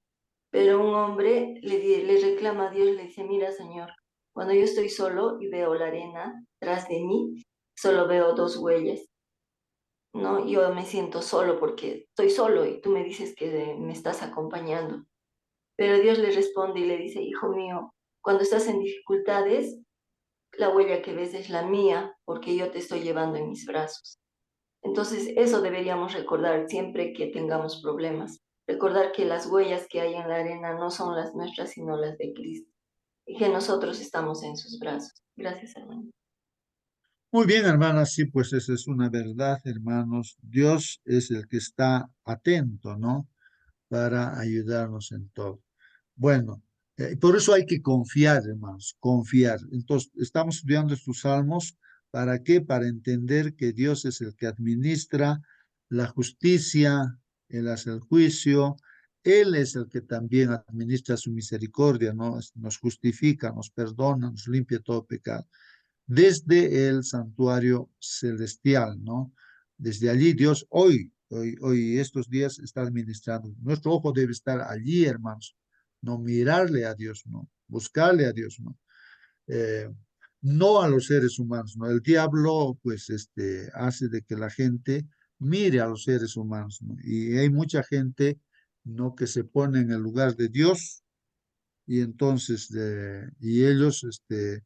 Pero un hombre le reclama a Dios, le dice, mira, Señor, cuando yo estoy solo y veo la arena tras de mí, solo veo dos huellas, ¿no? Yo me siento solo porque estoy solo y tú me dices que me estás acompañando. Pero Dios le responde y le dice, hijo mío, cuando estás en dificultades, la huella que ves es la mía, porque yo te estoy llevando en mis brazos. Entonces, eso deberíamos recordar siempre que tengamos problemas. Recordar que las huellas que hay en la arena no son las nuestras, sino las de Cristo. Y que nosotros estamos en sus brazos. Gracias, hermano. muy bien, hermanas, sí, pues esa es una verdad, hermanos. Dios es el que está atento, ¿no? Para ayudarnos en todo. Bueno, por eso hay que confiar, hermanos, confiar. Entonces, estamos estudiando estos salmos. ¿Para qué? Para entender que Dios es el que administra la justicia, Él hace el juicio, Él es el que también administra su misericordia, ¿no? Nos justifica, nos perdona, nos limpia todo pecado. Desde el santuario celestial, ¿no? Desde allí Dios hoy, estos días está administrando. Nuestro ojo debe estar allí, hermanos, no mirarle a Dios, no buscarle a Dios, no. Eh, no a los seres humanos, ¿no? El diablo, pues, hace de que la gente mire a los seres humanos, ¿no? Y hay mucha gente, ¿no? Que se pone en el lugar de Dios y entonces, y ellos, eh,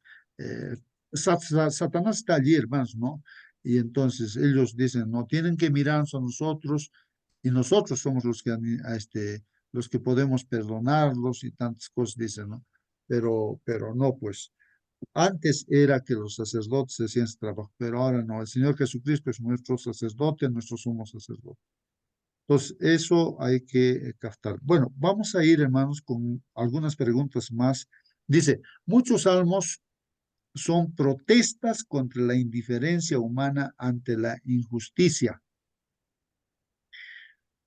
Satanás está allí, hermanos, ¿no? Y entonces ellos dicen, no, tienen que mirarnos a nosotros y nosotros somos los que podemos perdonarlos y tantas cosas dicen, ¿no? Pero no, pues antes era que los sacerdotes hacían ese trabajo, pero ahora no, el Señor Jesucristo es nuestro sacerdote, nuestro sumo sacerdote. Entonces, eso hay que captar. Bueno, vamos a ir, hermanos, con algunas preguntas más. Dice, muchos salmos son protestas contra la indiferencia humana ante la injusticia.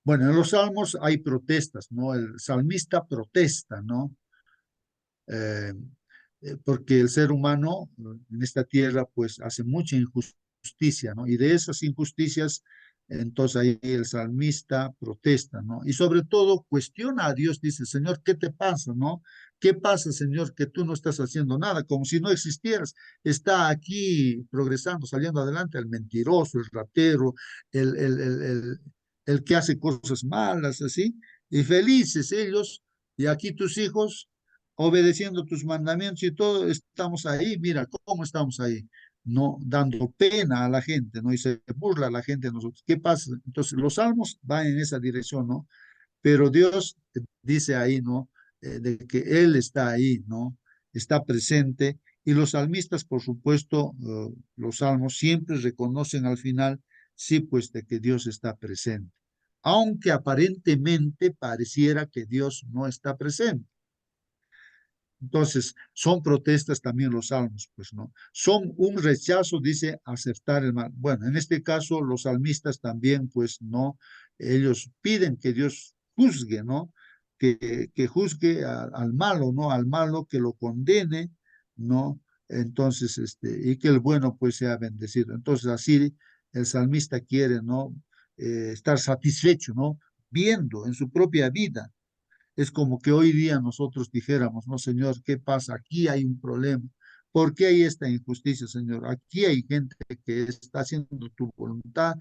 Bueno, en los salmos hay protestas, ¿no? El salmista protesta, ¿no? Eh, porque el ser humano en esta tierra, pues, hace mucha injusticia, ¿no? Y de esas injusticias Entonces ahí el salmista protesta, ¿no? Y sobre todo cuestiona a Dios, dice, Señor, ¿qué te pasa, no? ¿Qué pasa, Señor, que tú no estás haciendo nada, como si no existieras? Está aquí progresando, saliendo adelante el mentiroso, el ratero, el, el, el, el, el que hace cosas malas, así, y felices ellos, y aquí tus hijos, obedeciendo tus mandamientos y todo, estamos ahí, mira cómo estamos ahí, no dando pena a la gente, ¿no? Y se burla a la gente de nosotros. ¿Qué pasa? Entonces, los salmos van en esa dirección, ¿no? Pero Dios dice ahí, ¿no? De que Él está ahí, ¿no? Está presente. Y los salmistas, por supuesto, los salmos siempre reconocen al final, sí, pues, de que Dios está presente. Aunque aparentemente pareciera que Dios no está presente. Entonces, son protestas también los salmos, pues, ¿no? Son un rechazo, dice, aceptar el mal. Bueno, en este caso, los salmistas también, pues, ¿no? Ellos piden que Dios juzgue, ¿no? Que juzgue al malo, ¿no? Al malo, que lo condene, ¿no? Entonces, y que el bueno, pues, sea bendecido. Entonces, así el salmista quiere, ¿no? Estar satisfecho, ¿no? Viendo en su propia vida. Es como que hoy día nosotros dijéramos, no, Señor, ¿qué pasa? Aquí hay un problema. ¿Por qué hay esta injusticia, Señor? Aquí hay gente que está haciendo tu voluntad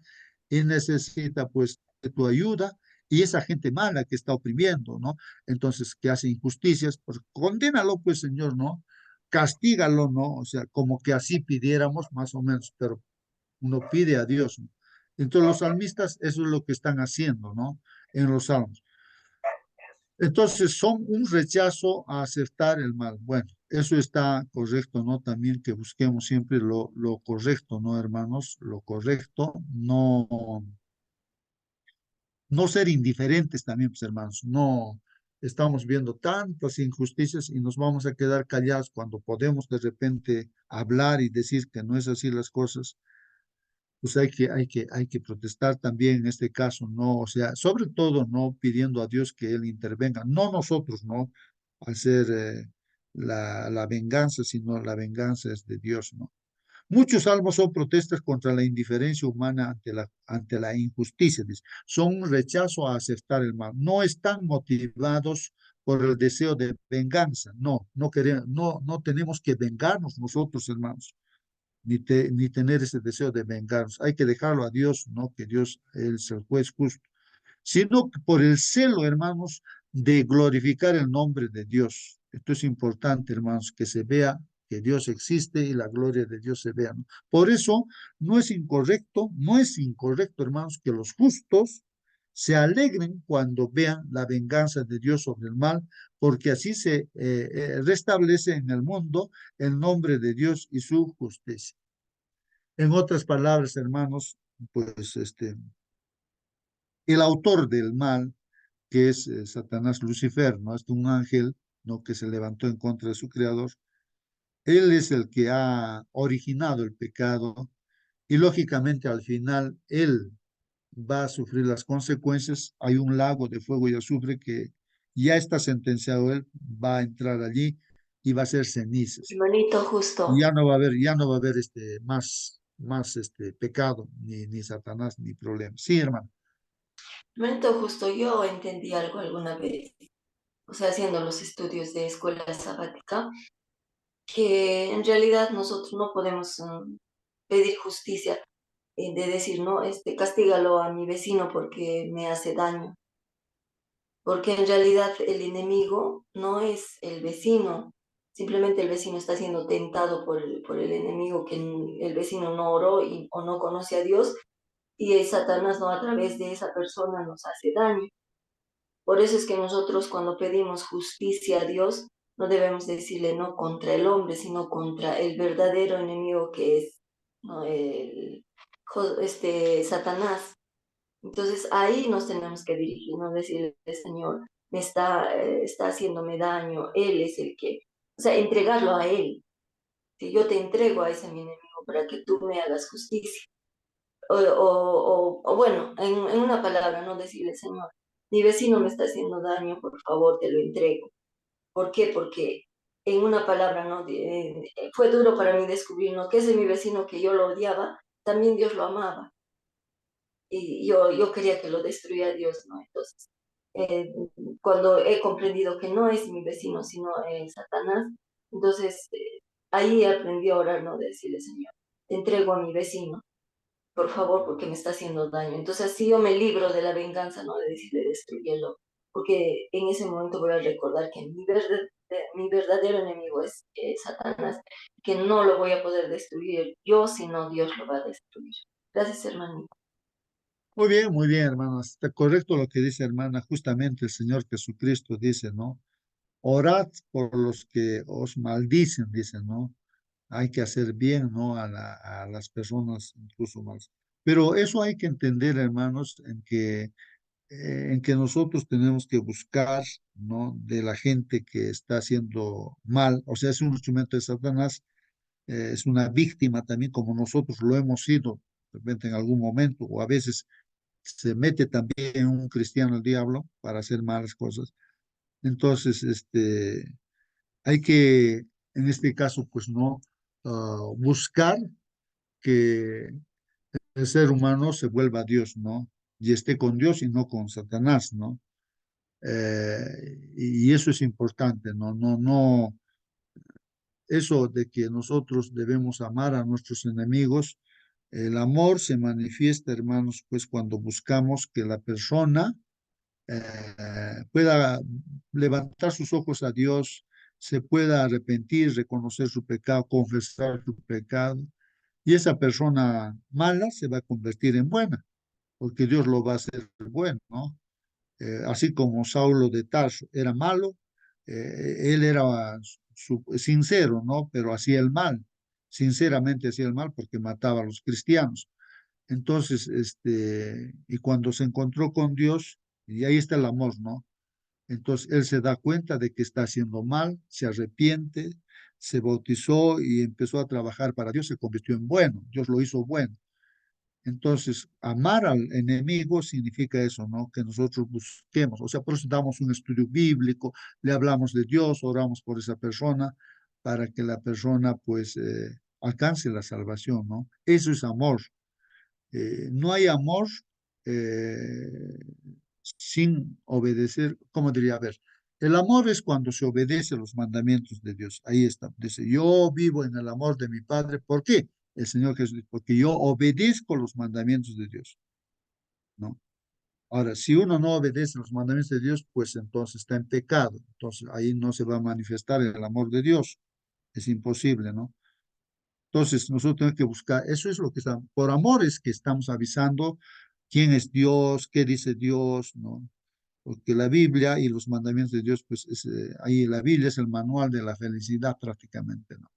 y necesita pues de tu ayuda y esa gente mala que está oprimiendo, ¿no? Entonces, que hace injusticias, pues condénalo, pues, Señor, ¿no? Castígalo, ¿no? O sea, como que así pidiéramos más o menos, pero uno pide a Dios, ¿no? Entonces, los salmistas, eso es lo que están haciendo, ¿no? En los salmos. Entonces son un rechazo a aceptar el mal. Bueno, eso está correcto, ¿no? También que busquemos siempre lo correcto, ¿no, hermanos? Lo correcto, no ser indiferentes también, pues, hermanos. No estamos viendo tantas injusticias y nos vamos a quedar callados cuando podemos de repente hablar y decir que no es así las cosas. Pues hay que protestar también en este caso, ¿no? O sea, sobre todo, ¿no? Pidiendo a Dios que Él intervenga, no nosotros, ¿no? Hacer la venganza, sino la venganza es de Dios, ¿no? Muchos salmos son protestas contra la indiferencia humana ante la injusticia, dice. Son un rechazo a aceptar el mal. No están motivados por el deseo de venganza. No, no queremos, no tenemos que vengarnos nosotros, hermanos ni tener ese deseo de vengarnos. Hay que dejarlo a Dios, ¿no? Que Dios es el juez justo, sino por el celo, hermanos, de glorificar el nombre de Dios. Esto es importante, hermanos, que se vea que Dios existe y la gloria de Dios se vea, ¿no? Por eso no es incorrecto, hermanos, que los justos se alegren cuando vean la venganza de Dios sobre el mal, porque así se restablece en el mundo el nombre de Dios y su justicia. En otras palabras, hermanos, pues el autor del mal, que es Satanás Lucifer, ¿no? Es un ángel, ¿no? Que se levantó en contra de su creador. Él es el que ha originado el pecado y lógicamente al final él va a sufrir las consecuencias. Hay un lago de fuego y azufre que ya está sentenciado, él va a entrar allí y va a ser cenizas. Hermanito, Y justo. ya no va a haber más pecado, ni Satanás, ni problema. Sí, hermano. Hermanito, justo yo entendí algo alguna vez, o sea, haciendo los estudios de escuela sabática, que en realidad nosotros no podemos pedir justicia, de decir, no, castígalo a mi vecino porque me hace daño, porque en realidad el enemigo no es el vecino, simplemente el vecino está siendo tentado por el enemigo, que el vecino no oró o no conoce a Dios, y Satanás no a través de esa persona nos hace daño. Por eso es que nosotros cuando pedimos justicia a Dios, no debemos decirle no contra el hombre, sino contra el verdadero enemigo que es, ¿no? Satanás. Entonces ahí nos tenemos que dirigir, no decirle, Señor, está haciéndome daño, Él es el que, o sea, entregarlo a Él. Si yo te entrego a ese mi enemigo para que tú me hagas justicia. O bueno, en una palabra, no decirle, Señor, mi vecino me está haciendo daño, por favor, te lo entrego. ¿Por qué? Porque en una palabra, ¿no? Fue duro para mí descubrir, ¿no? Que ese mi vecino que yo lo odiaba, también Dios lo amaba. y yo quería que lo destruyera Dios, ¿no? Entonces, eh, cuando he comprendido que no es mi vecino, sino Satanás, entonces ahí aprendí a orar, ¿no? De decirle, Señor, te entrego a mi vecino, por favor, porque me está haciendo daño. Entonces así yo me libro de la venganza, ¿no? De decirle, destruyelo, porque en ese momento voy a recordar que mi verdadero enemigo es Satanás, que no lo voy a poder destruir yo, sino Dios lo va a destruir. Gracias, hermanito. Muy bien, hermana. Está correcto lo que dice, hermana. Justamente el Señor Jesucristo dice, ¿no? Orad por los que os maldicen, dice, ¿no? Hay que hacer bien, ¿no? A las personas incluso más. Pero eso hay que entender, hermanos, en que nosotros tenemos que buscar, ¿no? De la gente que está haciendo mal, o sea, es un instrumento de Satanás, es una víctima también como nosotros lo hemos sido, de repente en algún momento, o a veces se mete también un cristiano el diablo para hacer malas cosas. Entonces, hay que, en este caso, pues no, buscar que el ser humano se vuelva a Dios, ¿no? Y esté con Dios y no con Satanás, ¿no? Y eso es importante, ¿no? No, eso de que nosotros debemos amar a nuestros enemigos, el amor se manifiesta, hermanos, pues cuando buscamos que la persona pueda levantar sus ojos a Dios, se pueda arrepentir, reconocer su pecado, confesar su pecado, y esa persona mala se va a convertir en buena, porque Dios lo va a hacer bueno, ¿no? Así como Saulo de Tarso era malo, él era sincero, ¿no? Pero hacía el mal, sinceramente hacía el mal porque mataba a los cristianos. Entonces, y cuando se encontró con Dios, y ahí está el amor, ¿no? Entonces él se da cuenta de que está haciendo mal, se arrepiente, se bautizó y empezó a trabajar para Dios, se convirtió en bueno, Dios lo hizo bueno. Entonces, amar al enemigo significa eso, ¿no? Que nosotros busquemos, o sea, por eso damos un estudio bíblico, le hablamos de Dios, oramos por esa persona para que la persona pues alcance la salvación, ¿no? Eso es amor. No hay amor eh, sin obedecer, ¿cómo diría? A ver, el amor es cuando se obedece los mandamientos de Dios. Ahí está. Dice, yo vivo en el amor de mi Padre. ¿Por qué? El Señor Jesús dice, porque yo obedezco los mandamientos de Dios, ¿no? Ahora, si uno no obedece los mandamientos de Dios, pues entonces está en pecado. Entonces ahí no se va a manifestar el amor de Dios. Es imposible, ¿no? Entonces, nosotros tenemos que buscar, eso es lo que está, por amor es que estamos avisando quién es Dios, qué dice Dios, ¿no? Porque la Biblia y los mandamientos de Dios, pues ahí la Biblia es el manual de la felicidad prácticamente, ¿no?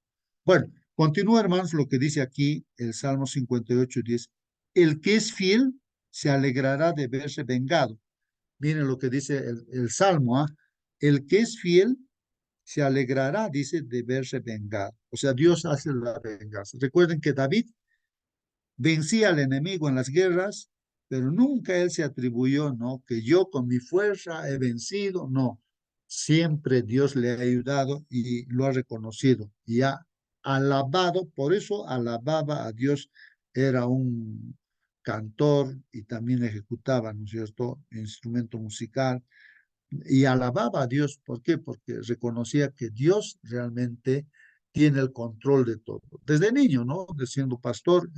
Bueno, continúa, hermanos, lo que dice aquí el Salmo 58:10. El que es fiel se alegrará de verse vengado. Miren lo que dice el Salmo, ¿ah? El que es fiel se alegrará, dice, de verse vengado. O sea, Dios hace la venganza. Recuerden que David vencía al enemigo en las guerras, pero nunca él se atribuyó, ¿no? Que yo con mi fuerza he vencido, no. Siempre Dios le ha ayudado y lo ha reconocido y ha alabado, por eso alababa a Dios, era un cantor y también ejecutaba, ¿no es cierto?, instrumento musical y alababa a Dios. ¿Por qué? Porque reconocía que Dios realmente tiene el control de todo. Desde niño, ¿no? De siendo pastor,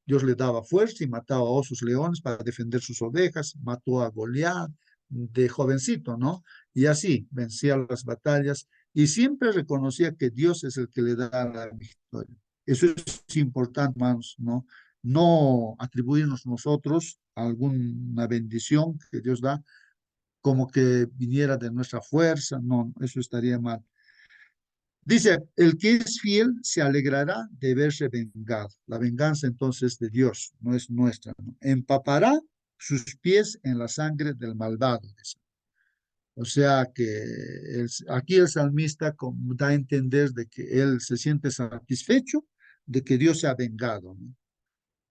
Dios le daba fuerza y mataba a osos, leones para defender sus ovejas, mató a Goliat de jovencito, ¿no? Y así vencía las batallas y siempre reconocía que Dios es el que le da la victoria. Eso es importante, hermanos, ¿no? No atribuirnos nosotros alguna bendición que Dios da, como que viniera de nuestra fuerza, no, eso estaría mal. Dice, el que es fiel se alegrará de verse vengado. La venganza entonces es de Dios, no es nuestra, ¿no? Empapará sus pies en la sangre del malvado, dice. O sea que aquí el salmista da a entender de que él se siente satisfecho de que Dios se ha vengado, ¿no?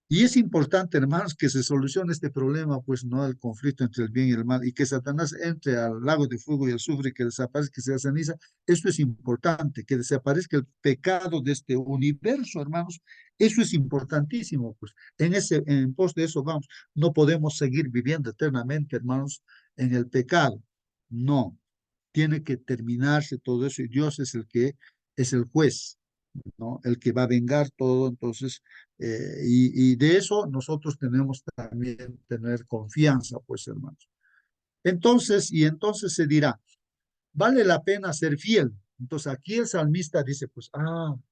Y es importante, hermanos, que se solucione este problema, pues no el conflicto entre el bien y el mal, y que Satanás entre al lago de fuego y azufre, que desaparezca, que sea ceniza. Esto es importante, que desaparezca el pecado de este universo, hermanos. Eso es importantísimo, pues. En pos de eso vamos. No podemos seguir viviendo eternamente, hermanos, en el pecado. No, tiene que terminarse todo eso, y Dios es el que es el juez, ¿no? El que va a vengar todo. Entonces, y de eso nosotros tenemos también tener confianza, pues, hermanos. Entonces se dirá, vale la pena ser fiel. Entonces aquí el salmista dice, pues,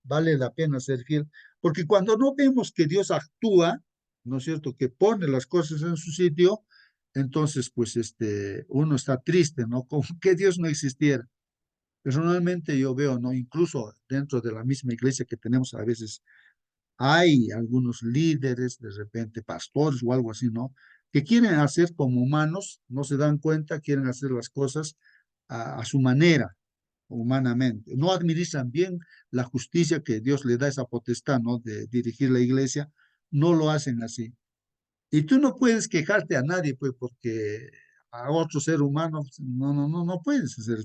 vale la pena ser fiel, porque cuando no vemos que Dios actúa, ¿no es cierto?, que pone las cosas en su sitio, entonces, pues, uno está triste, ¿no? Como que Dios no existiera. Personalmente yo veo, ¿no? Incluso dentro de la misma iglesia que tenemos a veces, hay algunos líderes, de repente pastores o algo así, ¿no? Que quieren hacer como humanos, no se dan cuenta, quieren hacer las cosas a su manera, humanamente. No administran bien la justicia que Dios le da esa potestad, ¿no? De dirigir la iglesia, no lo hacen así. Y tú no puedes quejarte a nadie, pues, porque a otro ser humano, pues, no puedes hacer.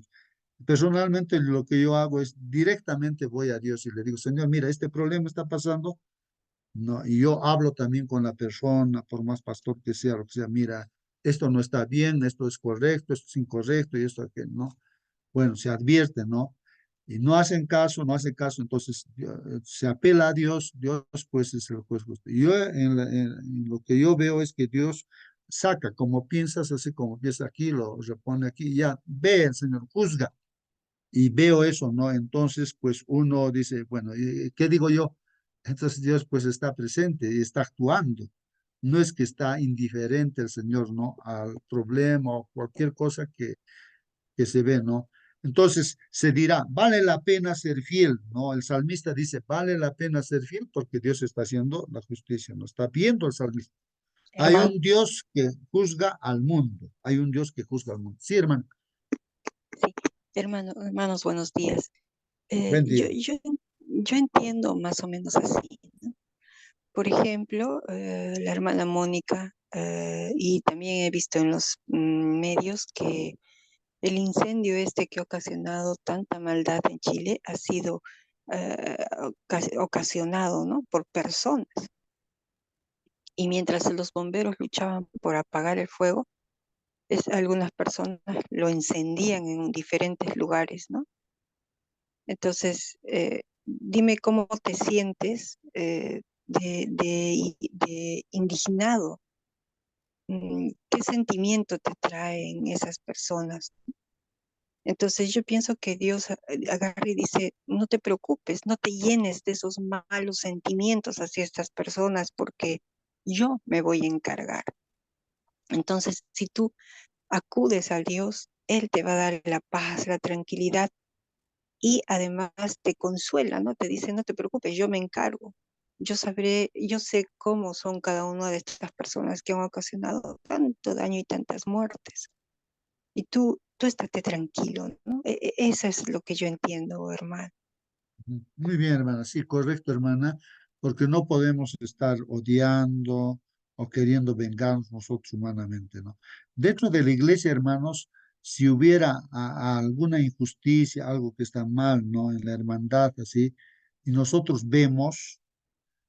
Personalmente lo que yo hago es directamente voy a Dios y le digo, Señor, mira, este problema está pasando, no, y yo hablo también con la persona, por más pastor que sea, lo que sea, mira, esto no está bien, esto es correcto, esto es incorrecto y esto aquello, ¿no? Bueno, se advierte, ¿no? Y no hacen caso, no hacen caso, entonces se apela a Dios, Dios pues es el juez justo. Y yo en lo que yo veo es que Dios saca como piensas, así como piensa aquí, lo repone aquí, y ya ve el Señor, juzga. Y veo eso, ¿no? Entonces, pues uno dice, bueno, ¿y qué digo yo? Entonces Dios pues está presente y está actuando. No es que está indiferente el Señor, ¿no? Al problema o cualquier cosa que se ve, ¿no? Entonces se dirá, vale la pena ser fiel, ¿no? El salmista dice, vale la pena ser fiel porque Dios está haciendo la justicia, ¿no? Está viendo el salmista. Hay Hermano, un Dios que juzga al mundo, hay un Dios que juzga al mundo. Sí, hermano, sí, hermanos, buenos días. buen día. Yo entiendo más o menos así, ¿no? Por ejemplo, la hermana Mónica, y también he visto en los medios que el incendio este que ha ocasionado tanta maldad en Chile ha sido ocasionado, ¿no? Por personas. Y mientras los bomberos luchaban por apagar el fuego, algunas personas lo encendían en diferentes lugares, ¿no? Entonces, dime cómo te sientes de indignado. ¿Qué sentimiento te traen esas personas? Entonces yo pienso que Dios agarra y dice, no te preocupes, no te llenes de esos malos sentimientos hacia estas personas porque yo me voy a encargar. Entonces, si tú acudes a Dios, Él te va a dar la paz, la tranquilidad y además te consuela, ¿no? Te dice, no te preocupes, yo me encargo. Yo sé cómo son cada una de estas personas que han ocasionado tanto daño y tantas muertes. Y tú estate tranquilo, ¿no? Eso es lo que yo entiendo, hermano. Muy bien, hermana. Sí, correcto, hermana, porque no podemos estar odiando o queriendo vengarnos nosotros humanamente, ¿no? Dentro de la iglesia, hermanos, si hubiera alguna injusticia, algo que está mal, ¿no? En la hermandad, así, y nosotros vemos,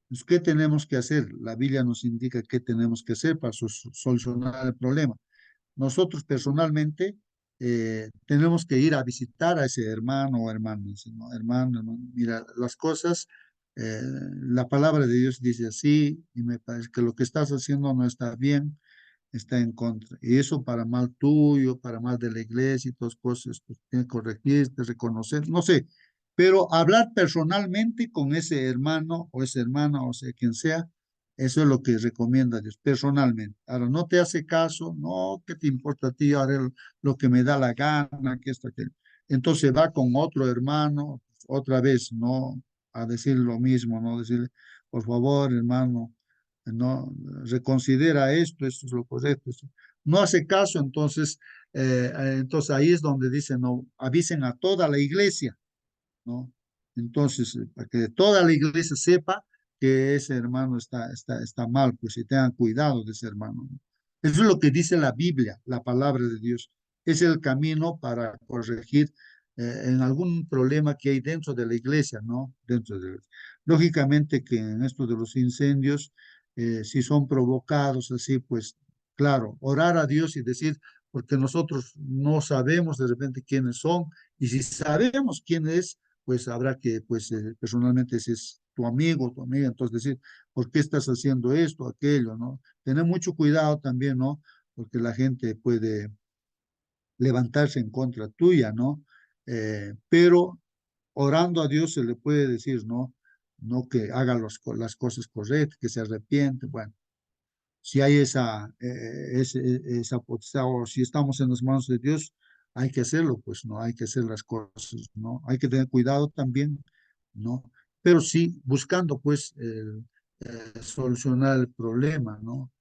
pues, ¿qué tenemos que hacer? La Biblia nos indica qué tenemos que hacer para solucionar el problema. Nosotros personalmente tenemos que ir a visitar a ese hermano o hermana, ¿no? Hermano, mira, las cosas, la palabra de Dios dice así, y me parece que lo que estás haciendo no está bien, está en contra. Y eso para mal tuyo, para mal de la iglesia y todas cosas, pues tienes que corregirte, reconocer, no sé, pero hablar personalmente con ese hermano o esa hermana, o sea, quien sea, eso es lo que recomienda Dios, personalmente. Ahora, no te hace caso, no, ¿qué te importa a ti? Yo haré lo que me da la gana, que esto, aquello. Entonces va con otro hermano, otra vez, ¿no? A decir lo mismo, ¿no? Decirle, por favor, hermano, no reconsidera esto es lo correcto. No hace caso, entonces ahí es donde dicen, no, avisen a toda la iglesia, ¿no? Entonces, para que toda la iglesia sepa que ese hermano está mal, pues y tengan cuidado de ese hermano, ¿no? Eso es lo que dice la Biblia, la palabra de Dios. Es el camino para corregir en algún problema que hay dentro de la iglesia, ¿no? Lógicamente que en esto de los incendios, si son provocados así, pues claro, orar a Dios y decir, porque nosotros no sabemos de repente quiénes son, y si sabemos quién es, pues habrá que, pues personalmente, si es tu amigo, tu amiga, entonces decir, ¿por qué estás haciendo esto, aquello, no? Tener mucho cuidado también, ¿no? Porque la gente puede levantarse en contra tuya, ¿no? Pero orando a Dios se le puede decir, ¿no? No que haga las cosas correctas, que se arrepiente, bueno. Si hay esa potestad, o si estamos en las manos de Dios, hay que hacerlo, pues, ¿no? Hay que hacer las cosas, ¿no? Hay que tener cuidado también, ¿no? Pero sí buscando, pues, solucionar el problema, ¿no?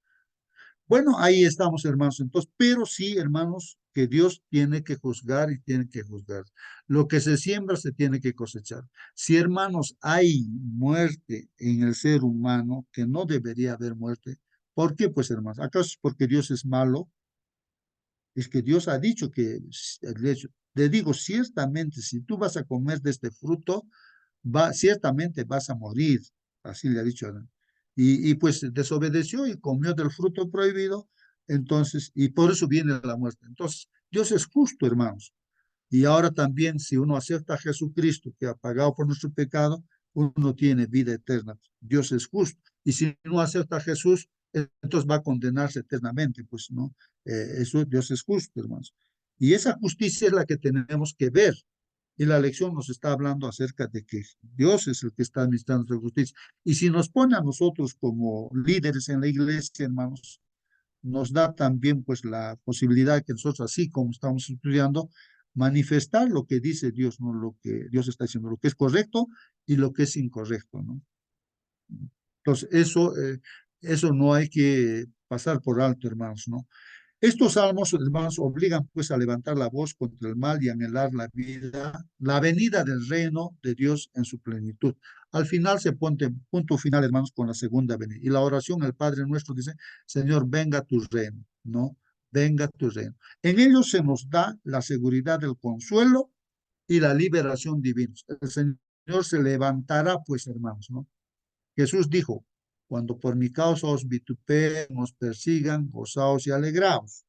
Bueno, ahí estamos, hermanos. Entonces, pero sí, hermanos, que Dios tiene que juzgar y tiene que juzgar. Lo que se siembra se tiene que cosechar. Si, hermanos, hay muerte en el ser humano, que no debería haber muerte, ¿por qué, pues, hermanos? ¿Acaso es porque Dios es malo? Es que Dios ha dicho que, de hecho, le digo, ciertamente, si tú vas a comer de este fruto, ciertamente vas a morir, así le ha dicho Adán. Y pues desobedeció y comió del fruto prohibido, entonces, y por eso viene la muerte. Entonces, Dios es justo, hermanos. Y ahora también, si uno acepta a Jesucristo, que ha pagado por nuestro pecado, uno tiene vida eterna. Dios es justo. Y si no acepta a Jesús, entonces va a condenarse eternamente, pues, ¿no? Eso, Dios es justo, hermanos. Y esa justicia es la que tenemos que ver. Y la lección nos está hablando acerca de que Dios es el que está administrando la justicia. Y si nos pone a nosotros como líderes en la iglesia, hermanos, nos da también pues la posibilidad de que nosotros, así como estamos estudiando, manifestar lo que dice Dios, ¿no? Lo que Dios está diciendo, lo que es correcto y lo que es incorrecto, ¿no? Entonces, eso no hay que pasar por alto, hermanos, ¿no? Estos salmos, hermanos, obligan pues a levantar la voz contra el mal y anhelar la vida, la venida del reino de Dios en su plenitud. Al final se pone punto final, hermanos, con la segunda venida. Y la oración, el Padre nuestro dice, Señor, venga tu reino, ¿no? Venga tu reino. En ellos se nos da la seguridad del consuelo y la liberación divina. El Señor se levantará, pues, hermanos, ¿no? Jesús dijo, cuando por mi causa os vituperen, os persigan, gozaos y alegraos.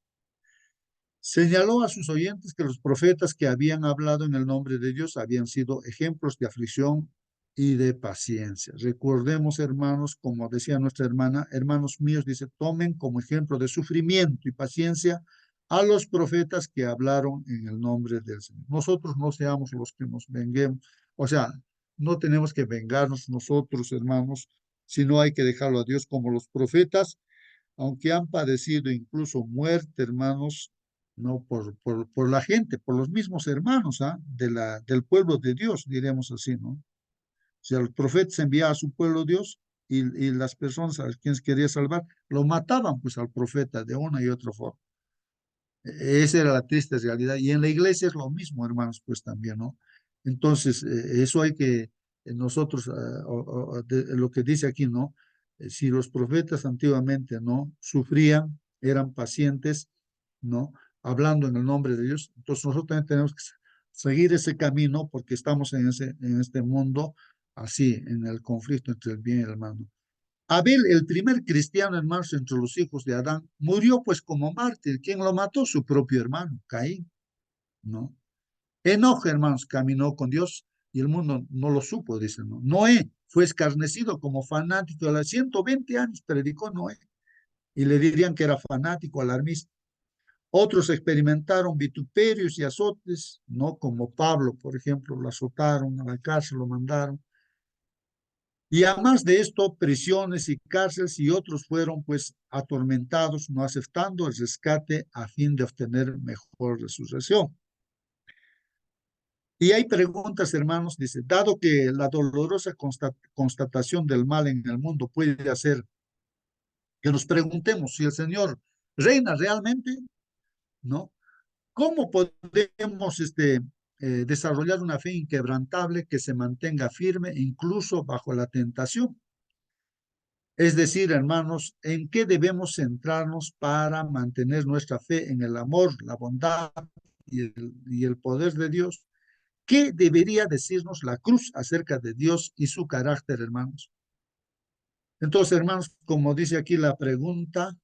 Señaló a sus oyentes que los profetas que habían hablado en el nombre de Dios habían sido ejemplos de aflicción y de paciencia. Recordemos, hermanos, como decía nuestra hermana, hermanos míos, dice, tomen como ejemplo de sufrimiento y paciencia a los profetas que hablaron en el nombre del Señor. Nosotros no seamos los que nos venguemos, o sea, no tenemos que vengarnos nosotros, hermanos, sino hay que dejarlo a Dios como los profetas, aunque han padecido incluso muerte, hermanos, no por la gente, por los mismos hermanos, ¿ah? Del pueblo de Dios, diremos así, ¿no? O sea, el profeta se enviaba a su pueblo Dios y las personas a quienes quería salvar lo mataban pues al profeta de una y otra forma. Esa era la triste realidad. Y en la iglesia es lo mismo, hermanos, pues también, ¿no? Entonces, eso hay que nosotros, lo que dice aquí, ¿no? Si los profetas antiguamente, ¿no? Sufrían, eran pacientes, ¿no? Hablando en el nombre de Dios, entonces nosotros también tenemos que seguir ese camino porque estamos en este mundo así, en el conflicto entre el bien y el mal, ¿no? Abel, el primer cristiano, hermanos, entre los hijos de Adán, murió pues como mártir. ¿Quién lo mató? Su propio hermano, Caín, ¿no? Enoch, hermanos, caminó con Dios y el mundo no lo supo, dicen, ¿no? Noé fue escarnecido como fanático. A los 120 años predicó Noé y le dirían que era fanático, alarmista. Otros experimentaron vituperios y azotes, ¿no? Como Pablo, por ejemplo, lo azotaron a la cárcel, lo mandaron. Y además de esto, prisiones y cárceles y otros fueron pues atormentados, no aceptando el rescate a fin de obtener mejor resurrección. Y hay preguntas, hermanos, dice, dado que la dolorosa constatación del mal en el mundo puede hacer que nos preguntemos si el Señor reina realmente, ¿no? ¿Cómo podemos desarrollar una fe inquebrantable que se mantenga firme incluso bajo la tentación? Es decir, hermanos, ¿en qué debemos centrarnos para mantener nuestra fe en el amor, la bondad y el poder de Dios? ¿Qué debería decirnos la cruz acerca de Dios y su carácter, hermanos? Entonces, hermanos, como dice aquí la pregunta,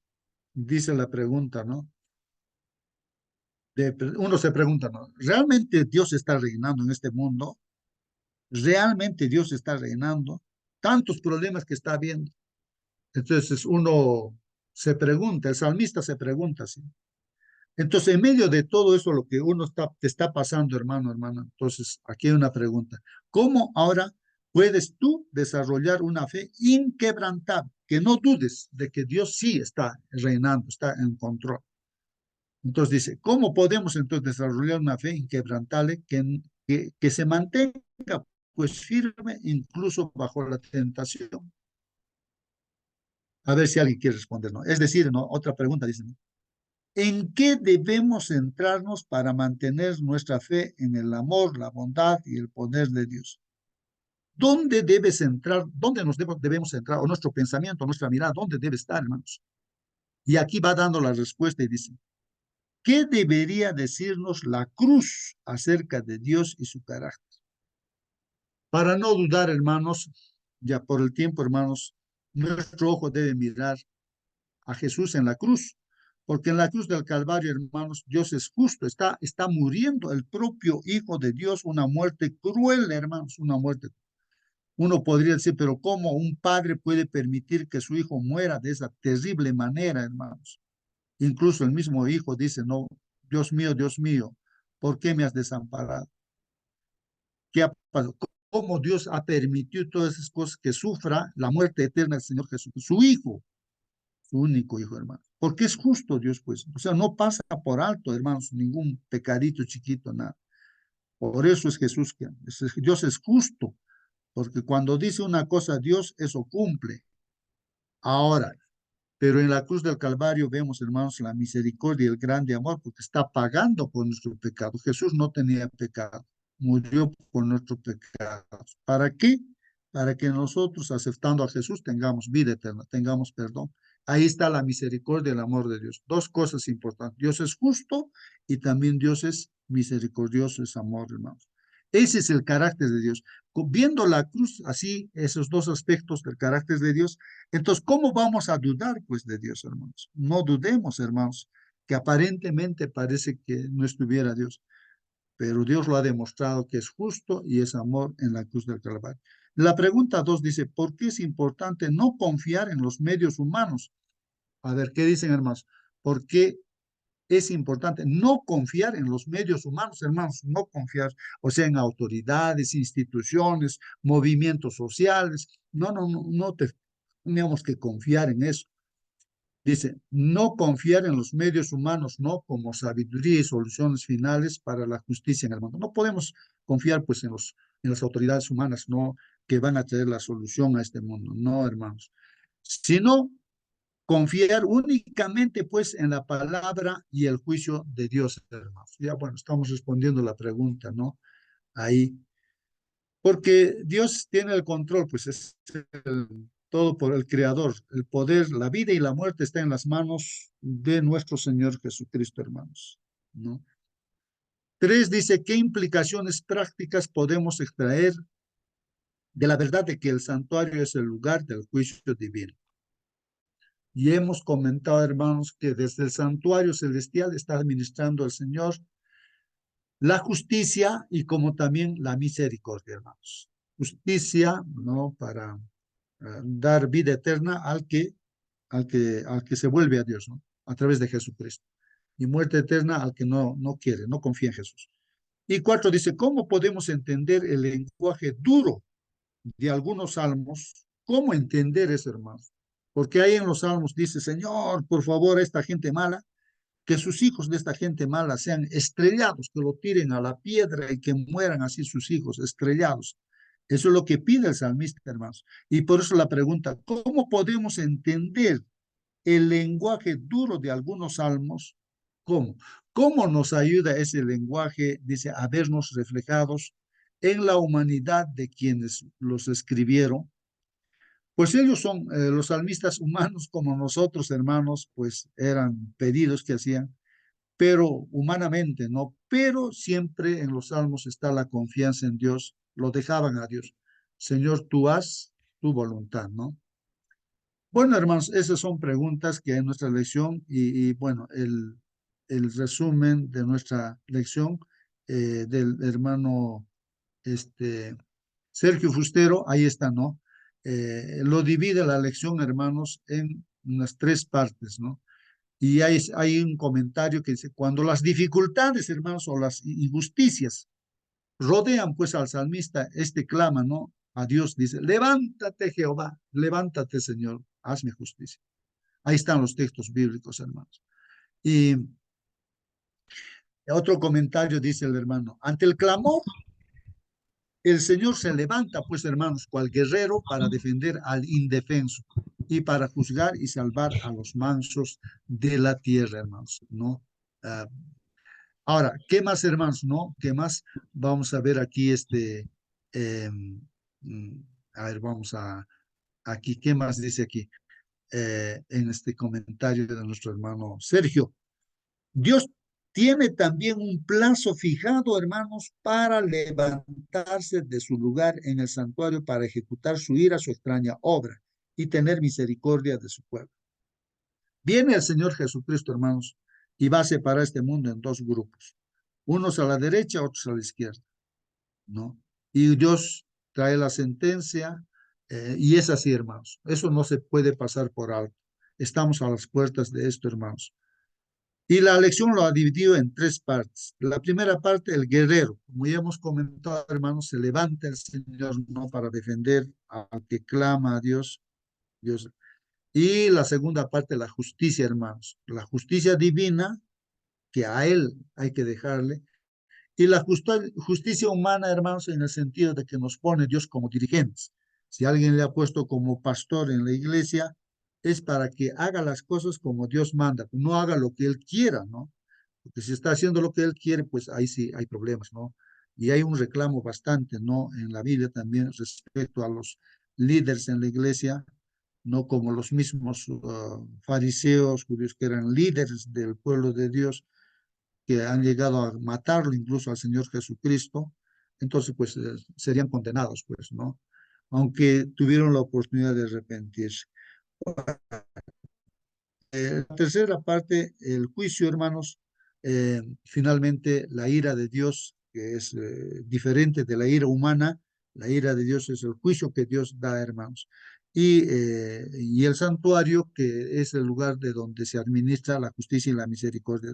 ¿no? Uno se pregunta, ¿no? ¿Realmente Dios está reinando en este mundo? ¿Realmente Dios está reinando? Tantos problemas que está habiendo. Entonces uno se pregunta, el salmista se pregunta, ¿sí? Entonces, en medio de todo eso, lo que te está pasando, hermano, hermana, entonces aquí hay una pregunta. ¿Cómo ahora puedes tú desarrollar una fe inquebrantable? Que no dudes de que Dios sí está reinando, está en control. Entonces dice, ¿cómo podemos entonces desarrollar una fe inquebrantable que se mantenga pues firme incluso bajo la tentación? A ver si alguien quiere responder, ¿no? Es decir, ¿no? Otra pregunta dice, ¿no? ¿En qué debemos centrarnos para mantener nuestra fe en el amor, la bondad y el poder de Dios? ¿Dónde debemos centrar, o nuestro pensamiento, nuestra mirada, dónde debe estar, hermanos? Y aquí va dando la respuesta y dice, ¿qué debería decirnos la cruz acerca de Dios y su carácter? Para no dudar, hermanos, ya por el tiempo, hermanos, nuestro ojo debe mirar a Jesús en la cruz, porque en la cruz del Calvario, hermanos, Dios es justo, está muriendo el propio Hijo de Dios, una muerte cruel, hermanos, una muerte. Uno podría decir, pero ¿cómo un padre puede permitir que su hijo muera de esa terrible manera, hermanos? Incluso el mismo hijo dice, no, Dios mío, ¿por qué me has desamparado? ¿Qué ha pasado? ¿Cómo Dios ha permitido todas esas cosas que sufra la muerte eterna del Señor Jesús, su hijo? Su único hijo, hermano. Porque es justo Dios, pues. O sea, no pasa por alto, hermanos, ningún pecadito chiquito, nada. Por eso es Jesús que Dios es justo, porque cuando dice una cosa Dios, eso cumple. Ahora, pero en la cruz del Calvario vemos, hermanos, la misericordia y el grande amor, porque está pagando por nuestro pecado. Jesús no tenía pecado, murió por nuestros pecados. ¿Para qué? Para que nosotros, aceptando a Jesús, tengamos vida eterna, tengamos perdón. Ahí está la misericordia y el amor de Dios. Dos cosas importantes. Dios es justo y también Dios es misericordioso, es amor, hermanos. Ese es el carácter de Dios. Viendo la cruz así, esos dos aspectos del carácter de Dios, entonces, ¿cómo vamos a dudar, pues, de Dios, hermanos? No dudemos, hermanos, que aparentemente parece que no estuviera Dios, pero Dios lo ha demostrado que es justo y es amor en la cruz del Calvario. La pregunta 2 dice, ¿por qué es importante no confiar en los medios humanos? A ver, ¿qué dicen, hermanos? ¿Por qué es importante no confiar en los medios humanos, hermanos? No confiar, o sea, en autoridades, instituciones, movimientos sociales. No tenemos que confiar en eso. Dice, no confiar en los medios humanos, no como sabiduría y soluciones finales para la justicia en el mundo. No podemos confiar pues en las autoridades humanas, no que van a traer la solución a este mundo, no, hermanos. Sino confiar únicamente pues en la palabra y el juicio de Dios, hermanos. Ya bueno, estamos respondiendo la pregunta, ¿no? Ahí. Porque Dios tiene el control, pues es todo por el Creador. El poder, la vida y la muerte está en las manos de nuestro Señor Jesucristo, hermanos, ¿no? 3 dice, ¿qué implicaciones prácticas podemos extraer de la verdad de que el santuario es el lugar del juicio divino? Y hemos comentado, hermanos, que desde el santuario celestial está administrando el Señor la justicia y como también la misericordia, hermanos. Justicia, ¿no? Para dar vida eterna al que se vuelve a Dios, ¿no? A través de Jesucristo. Y muerte eterna al que no quiere, no confía en Jesús. Y 4 dice, ¿cómo podemos entender el lenguaje duro de algunos salmos? ¿Cómo entender eso, hermanos? Porque ahí en los salmos dice, Señor, por favor, a esta gente mala, que sus hijos de esta gente mala sean estrellados, que lo tiren a la piedra y que mueran así sus hijos, estrellados. Eso es lo que pide el salmista, hermanos. Y por eso la pregunta, ¿cómo podemos entender el lenguaje duro de algunos salmos? ¿Cómo? ¿Cómo nos ayuda ese lenguaje, dice, a vernos reflejados en la humanidad de quienes los escribieron? Pues ellos son los salmistas humanos como nosotros, hermanos, pues eran pedidos que hacían, pero humanamente, ¿no? Pero siempre en los salmos está la confianza en Dios, lo dejaban a Dios. Señor, tú haz tu voluntad, ¿no? Bueno, hermanos, esas son preguntas que en nuestra lección bueno, el resumen de nuestra lección del hermano Sergio Fustero, ahí está, ¿no? Lo divide la lección, hermanos, en unas 3 partes, ¿no? Y hay un comentario que dice, cuando las dificultades, hermanos, o las injusticias rodean pues al salmista, clama, ¿no? A Dios, dice, levántate Jehová, levántate Señor, hazme justicia. Ahí están los textos bíblicos, hermanos. Y otro comentario dice el hermano, ante el clamor, el Señor se levanta, pues hermanos, cual guerrero para defender al indefenso y para juzgar y salvar a los mansos de la tierra, hermanos, ¿no? Ah, ahora, ¿qué más, hermanos? ¿No? ¿Qué más? Vamos a ver aquí mm, a ver, aquí, ¿qué más dice aquí? En este comentario de nuestro hermano Sergio. Dios tiene también un plazo fijado, hermanos, para levantarse de su lugar en el santuario para ejecutar su ira, su extraña obra y tener misericordia de su pueblo. Viene el Señor Jesucristo, hermanos, y va a separar este mundo en 2 grupos, unos a la derecha, otros a la izquierda, ¿no? Y Dios trae la sentencia, y es así, hermanos. Eso no se puede pasar por alto. Estamos a las puertas de esto, hermanos. Y la lección lo ha dividido en 3 partes. La primera parte, el guerrero. Como ya hemos comentado, hermanos, se levanta el Señor, ¿no? Para defender al que clama a Dios. Dios. Y la segunda parte, la justicia, hermanos. La justicia divina, que a Él hay que dejarle. Y la justicia humana, hermanos, en el sentido de que nos pone Dios como dirigentes. Si alguien le ha puesto como pastor en la iglesia, es para que haga las cosas como Dios manda, no haga lo que Él quiera, ¿no? Porque si está haciendo lo que Él quiere, pues ahí sí hay problemas, ¿no? Y hay un reclamo bastante, ¿no? En la Biblia también respecto a los líderes en la iglesia, no como los mismos fariseos, judíos que eran líderes del pueblo de Dios, que han llegado a matarlo incluso al Señor Jesucristo, entonces pues serían condenados, pues, ¿no? Aunque tuvieron la oportunidad de arrepentirse. La tercera parte, el juicio, hermanos, finalmente la ira de Dios, que es diferente de la ira humana, la ira de Dios es el juicio que Dios da, hermanos. Y el santuario, que es el lugar de donde se administra la justicia y la misericordia.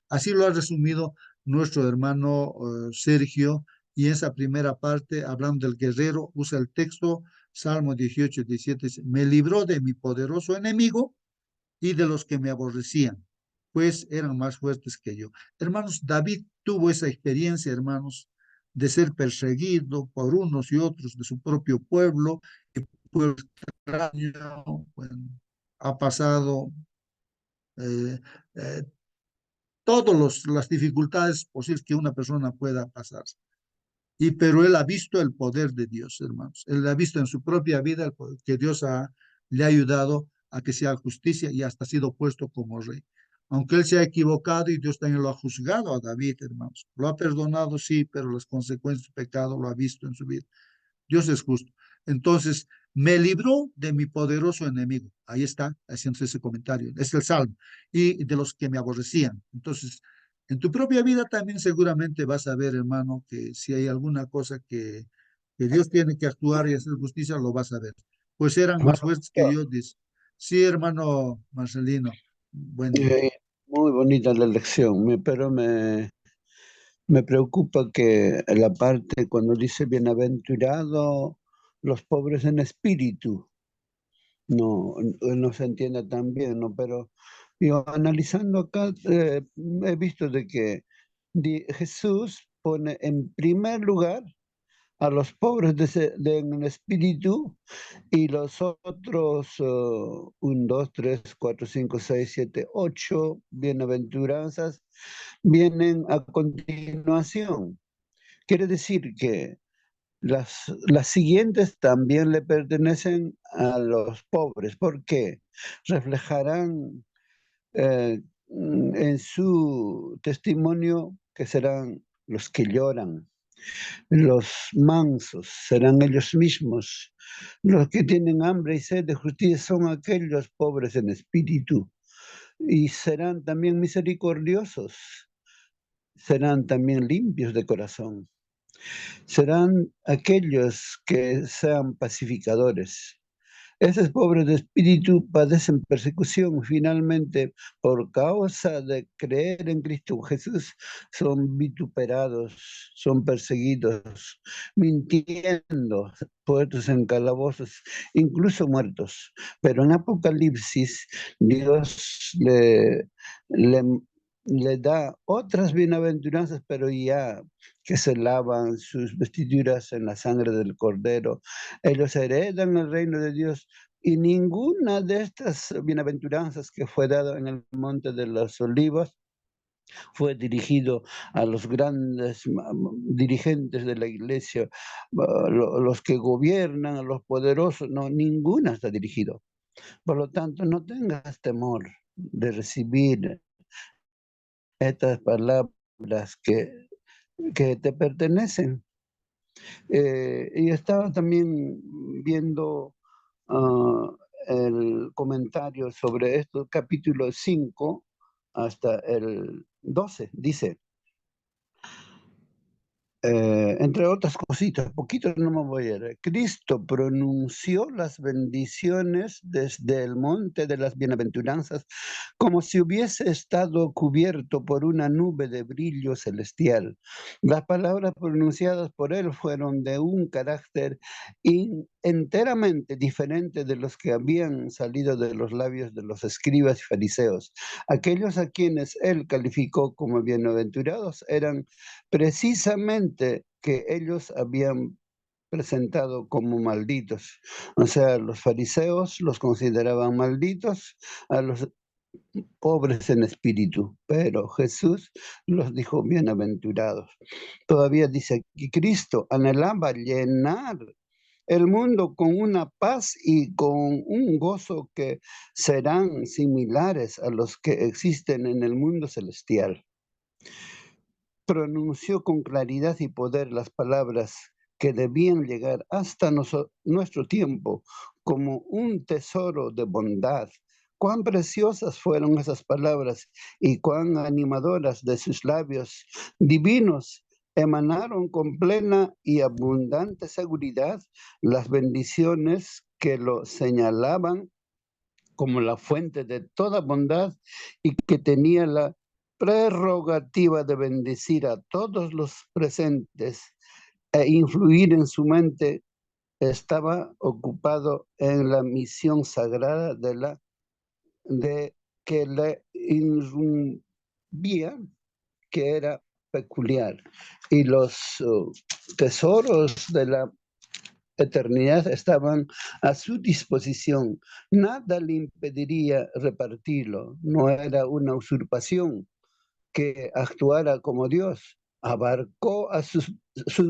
Así lo ha resumido nuestro hermano Sergio, y esa primera parte, hablando del guerrero, usa el texto, Salmo 18, 17, dice, me libró de mi poderoso enemigo y de los que me aborrecían, pues eran más fuertes que yo. Hermanos, David tuvo esa experiencia, hermanos, de ser perseguido por unos y otros de su propio pueblo, el pueblo extraño, bueno, ha pasado eh, eh, todas las dificultades posibles que una persona pueda pasar. Pero él ha visto el poder de Dios, hermanos. Él ha visto en su propia vida el poder que Dios le ha ayudado a que sea justicia y hasta ha sido puesto como rey. Aunque él se ha equivocado y Dios también lo ha juzgado a David, hermanos. Lo ha perdonado, sí, pero las consecuencias del pecado lo ha visto en su vida. Dios es justo. Entonces, me libró de mi poderoso enemigo. Ahí está, haciendo ese comentario. Es el Salmo. Y de los que me aborrecían. Entonces, en tu propia vida también seguramente vas a ver, hermano, que si hay alguna cosa que Dios tiene que actuar y hacer justicia, lo vas a ver. Pues eran más fuertes que yo, dice. Sí, hermano Marcelino. Buen día. Muy bonita la lección, pero me preocupa que la parte cuando dice bienaventurado los pobres en espíritu, no se entienda tan bien, ¿no? Pero yo analizando acá he visto de que Jesús pone en primer lugar a los pobres en espíritu y los otros 1, 2, 3, 4, 5, 6, 7, 8 bienaventuranzas vienen a continuación. Quiere decir que Las siguientes también le pertenecen a los pobres. ¿Por qué? Reflejarán en su testimonio que serán los que lloran, los mansos serán ellos mismos, los que tienen hambre y sed de justicia son aquellos pobres en espíritu y serán también misericordiosos, serán también limpios de corazón, serán aquellos que sean pacificadores. Esos pobres de espíritu padecen persecución finalmente por causa de creer en Cristo Jesús. Son vituperados, son perseguidos, mintiendo, puestos en calabozos, incluso muertos. Pero en Apocalipsis Dios le da otras bienaventuranzas, pero ya que se lavan sus vestiduras en la sangre del Cordero. Ellos heredan el reino de Dios y ninguna de estas bienaventuranzas que fue dada en el Monte de los Olivos fue dirigido a los grandes dirigentes de la iglesia, los que gobiernan, a los poderosos, no, ninguna está dirigido. Por lo tanto, no tengas temor de recibir estas palabras que te pertenecen. Y estaba también viendo el comentario sobre esto, capítulo 5 hasta el 12, dice, entre otras cositas, poquito no me voy a ir. Cristo pronunció las bendiciones desde el monte de las bienaventuranzas como si hubiese estado cubierto por una nube de brillo celestial. Las palabras pronunciadas por él fueron de un carácter enteramente diferente de los que habían salido de los labios de los escribas y fariseos. Aquellos a quienes él calificó como bienaventurados eran precisamente que ellos habían presentado como malditos. O sea, los fariseos los consideraban malditos, a los pobres en espíritu, pero Jesús los dijo bienaventurados. Todavía dice que Cristo anhelaba llenar el mundo con una paz y con un gozo que serán similares a los que existen en el mundo celestial. Pronunció con claridad y poder las palabras que debían llegar hasta nuestro tiempo como un tesoro de bondad. Cuán preciosas fueron esas palabras y cuán animadoras de sus labios divinos emanaron con plena y abundante seguridad las bendiciones que lo señalaban como la fuente de toda bondad y que tenía la prerrogativa de bendecir a todos los presentes e influir en su mente. Estaba ocupado en la misión sagrada de que le incumbía, que era peculiar. Y los tesoros de la eternidad estaban a su disposición. Nada le impediría repartirlo. No era una usurpación que actuara como Dios. Abarcó a sus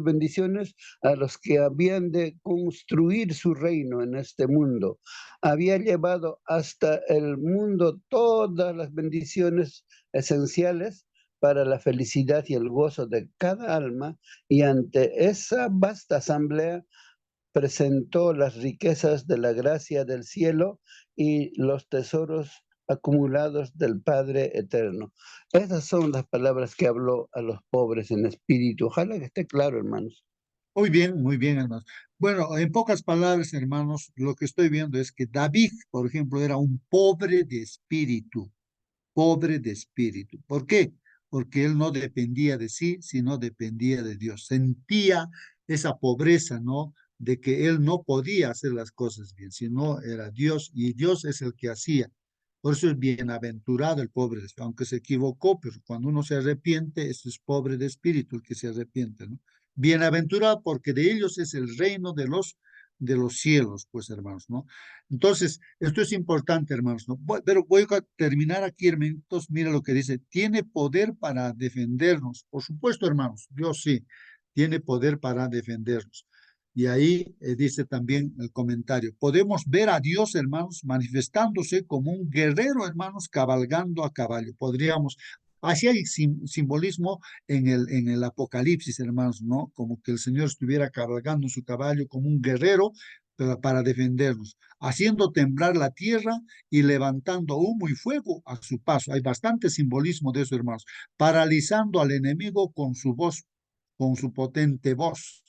bendiciones a los que habían de construir su reino en este mundo. Había llevado hasta el mundo todas las bendiciones esenciales para la felicidad y el gozo de cada alma, y ante esa vasta asamblea presentó las riquezas de la gracia del cielo y los tesoros acumulados del Padre eterno. Esas son las palabras que habló a los pobres en espíritu. Ojalá que esté claro, hermanos. Muy bien, hermanos. Bueno, en pocas palabras, hermanos, lo que estoy viendo es que David, por ejemplo, era un pobre de espíritu. Pobre de espíritu. ¿Por qué? Porque él no dependía de sí, sino dependía de Dios. Sentía esa pobreza, ¿no? De que él no podía hacer las cosas bien, sino era Dios, y Dios es el que hacía. Por eso es bienaventurado el pobre de espíritu, aunque se equivocó, pero cuando uno se arrepiente, eso es pobre de espíritu el que se arrepiente, ¿no? Bienaventurado porque de ellos es el reino de los cielos, pues, hermanos, ¿no? Entonces, esto es importante, hermanos, ¿no? Pero voy a terminar aquí, hermanitos. Mira lo que dice: tiene poder para defendernos. Por supuesto, hermanos, Dios sí, tiene poder para defendernos. Y ahí dice también el comentario, podemos ver a Dios, hermanos, manifestándose como un guerrero, hermanos, cabalgando a caballo. Podríamos, así hay simbolismo en el Apocalipsis, hermanos, ¿no? Como que el Señor estuviera cabalgando su caballo como un guerrero para defendernos, haciendo temblar la tierra y levantando humo y fuego a su paso. Hay bastante simbolismo de eso, hermanos. Paralizando al enemigo con su voz, con su potente voz,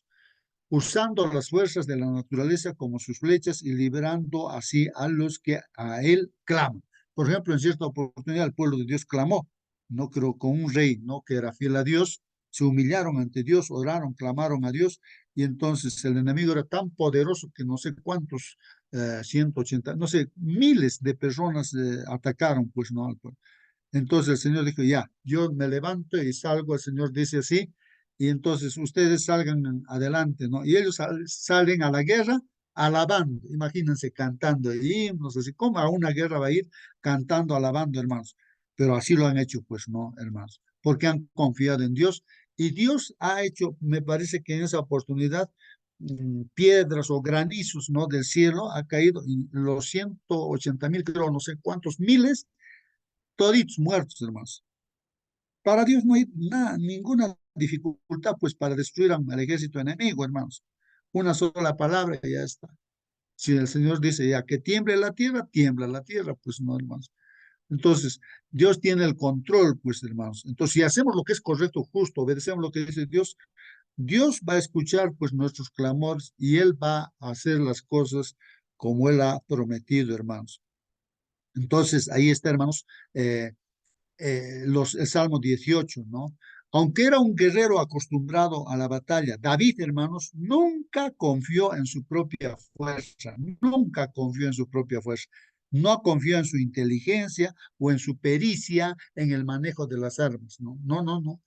usando las fuerzas de la naturaleza como sus flechas y librando así a los que a él claman. Por ejemplo, en cierta oportunidad el pueblo de Dios clamó, no creo con un rey, no que era fiel a Dios, se humillaron ante Dios, oraron, clamaron a Dios, y entonces el enemigo era tan poderoso que no sé cuántos, 180, no sé, miles de personas atacaron, pues no al pueblo. Entonces el Señor dijo, ya, yo me levanto y salgo, el Señor dice así, y entonces ustedes salgan adelante, ¿no? Y ellos salen a la guerra alabando, imagínense cantando himnos, así como a una guerra va a ir cantando, alabando, hermanos. Pero así lo han hecho, pues, ¿no, hermanos? Porque han confiado en Dios, y Dios ha hecho, me parece que en esa oportunidad, piedras o granizos, ¿no? Del cielo ha caído, y los 180,000, creo, no sé cuántos miles, toditos muertos, hermanos. Para Dios no hay ninguna dificultad, pues, para destruir al ejército enemigo, hermanos. Una sola palabra y ya está. Si el Señor dice ya que tiembla la tierra, pues no, hermanos. Entonces, Dios tiene el control, pues, hermanos. Entonces, si hacemos lo que es correcto, justo, obedecemos lo que dice Dios, Dios va a escuchar, pues, nuestros clamores, y Él va a hacer las cosas como Él ha prometido, hermanos. Entonces, ahí está, hermanos, el Salmo 18, ¿no? Aunque era un guerrero acostumbrado a la batalla, David, hermanos, nunca confió en su propia fuerza, nunca confió en su propia fuerza. No confió en su inteligencia o en su pericia en el manejo de las armas, ¿no? No, no, no.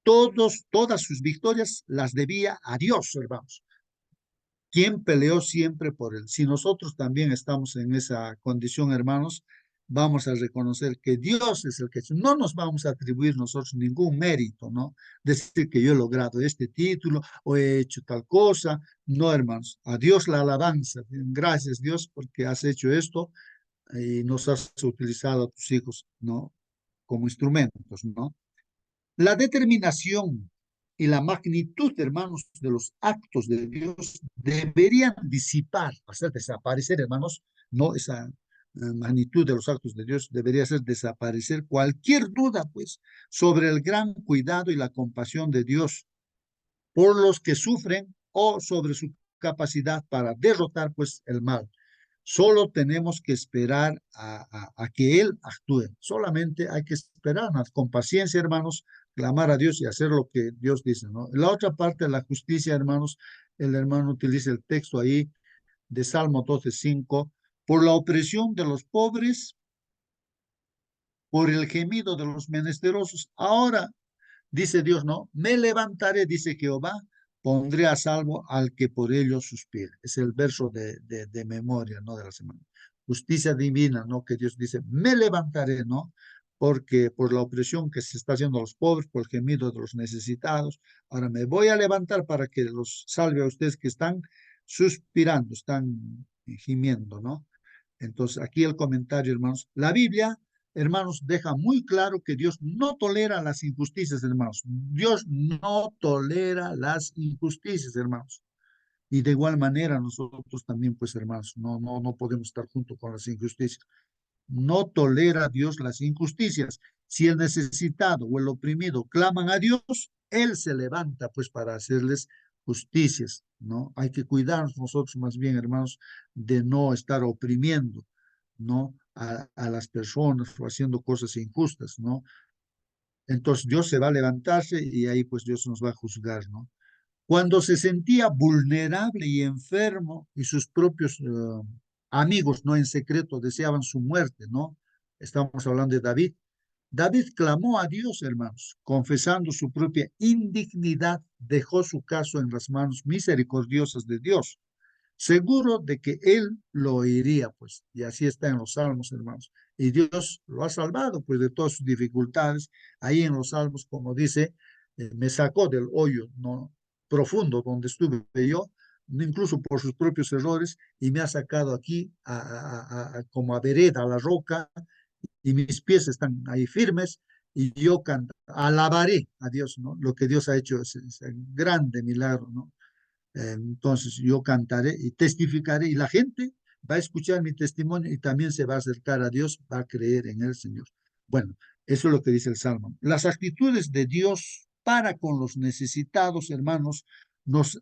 Todas sus victorias las debía a Dios, hermanos, quien peleó siempre por él. Si nosotros también estamos en esa condición, hermanos, vamos a reconocer que Dios es el que no nos vamos a atribuir nosotros ningún mérito, ¿no? Decir que yo he logrado este título o he hecho tal cosa. No, hermanos, a Dios la alabanza. Gracias, Dios, porque has hecho esto y nos has utilizado a tus hijos, ¿no? Como instrumentos, ¿no? La determinación y la magnitud, hermanos, de los actos de Dios deberían disipar, hacer desaparecer, hermanos, no esa magnitud de los actos de Dios debería hacer desaparecer cualquier duda, pues, sobre el gran cuidado y la compasión de Dios por los que sufren o sobre su capacidad para derrotar, pues, el mal. Solo tenemos que esperar a que Él actúe. Solamente hay que esperar con paciencia, hermanos, clamar a Dios y hacer lo que Dios dice, ¿no? La otra parte de la justicia, hermanos, el hermano utiliza el texto ahí de Salmo 12:5, por la opresión de los pobres, por el gemido de los menesterosos. Ahora, dice Dios, ¿no? Me levantaré, dice Jehová, pondré a salvo al que por ello suspire. Es el verso de memoria, ¿no? De la semana. Justicia divina, ¿no? Que Dios dice, me levantaré, ¿no? Porque por la opresión que se está haciendo a los pobres, por el gemido de los necesitados, ahora me voy a levantar para que los salve a ustedes que están suspirando, están gimiendo, ¿no? Entonces, aquí el comentario, hermanos. La Biblia, hermanos, deja muy claro que Dios no tolera las injusticias, hermanos. Dios no tolera las injusticias, hermanos. Y de igual manera nosotros también, pues, hermanos, no podemos estar junto con las injusticias. No tolera Dios las injusticias. Si el necesitado o el oprimido claman a Dios, Él se levanta, pues, para hacerles justicias, ¿no? Hay que cuidarnos nosotros más bien, hermanos, de no estar oprimiendo, ¿no? A las personas o haciendo cosas injustas, ¿no? Entonces Dios se va a levantarse y ahí pues Dios nos va a juzgar, ¿no? Cuando se sentía vulnerable y enfermo y sus propios amigos, ¿no? En secreto deseaban su muerte, ¿no? Estamos hablando de David. David clamó a Dios, hermanos, confesando su propia indignidad, dejó su caso en las manos misericordiosas de Dios, seguro de que Él lo oiría, pues, y así está en los Salmos, hermanos. Y Dios lo ha salvado, pues, de todas sus dificultades. Ahí en los Salmos, como dice, me sacó del hoyo, ¿no? Profundo donde estuve yo, incluso por sus propios errores, y me ha sacado aquí como a vereda, a la roca, y mis pies están ahí firmes, y yo alabaré a Dios, ¿no? Lo que Dios ha hecho es un grande milagro, ¿no? Entonces yo cantaré y testificaré, y la gente va a escuchar mi testimonio y también se va a acercar a Dios, va a creer en el Señor. Bueno, eso es lo que dice el Salmo. Las actitudes de Dios para con los necesitados, hermanos, nos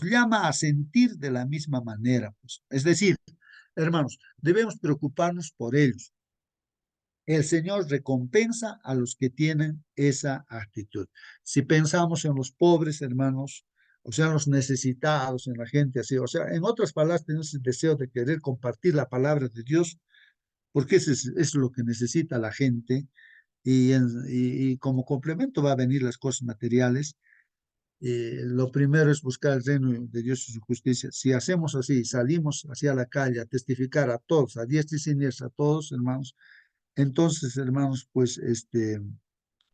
llama a sentir de la misma manera. Pues. Es decir, hermanos, debemos preocuparnos por ellos. El Señor recompensa a los que tienen esa actitud. Si pensamos en los pobres, hermanos, o sea, en los necesitados, en la gente así, o sea, en otras palabras, tenemos el deseo de querer compartir la palabra de Dios, porque eso es lo que necesita la gente, y como complemento va a venir las cosas materiales. Lo primero es buscar el reino de Dios y su justicia. Si hacemos así, salimos hacia la calle a testificar a todos, a diestra y siniestra, a todos, hermanos, entonces, hermanos, pues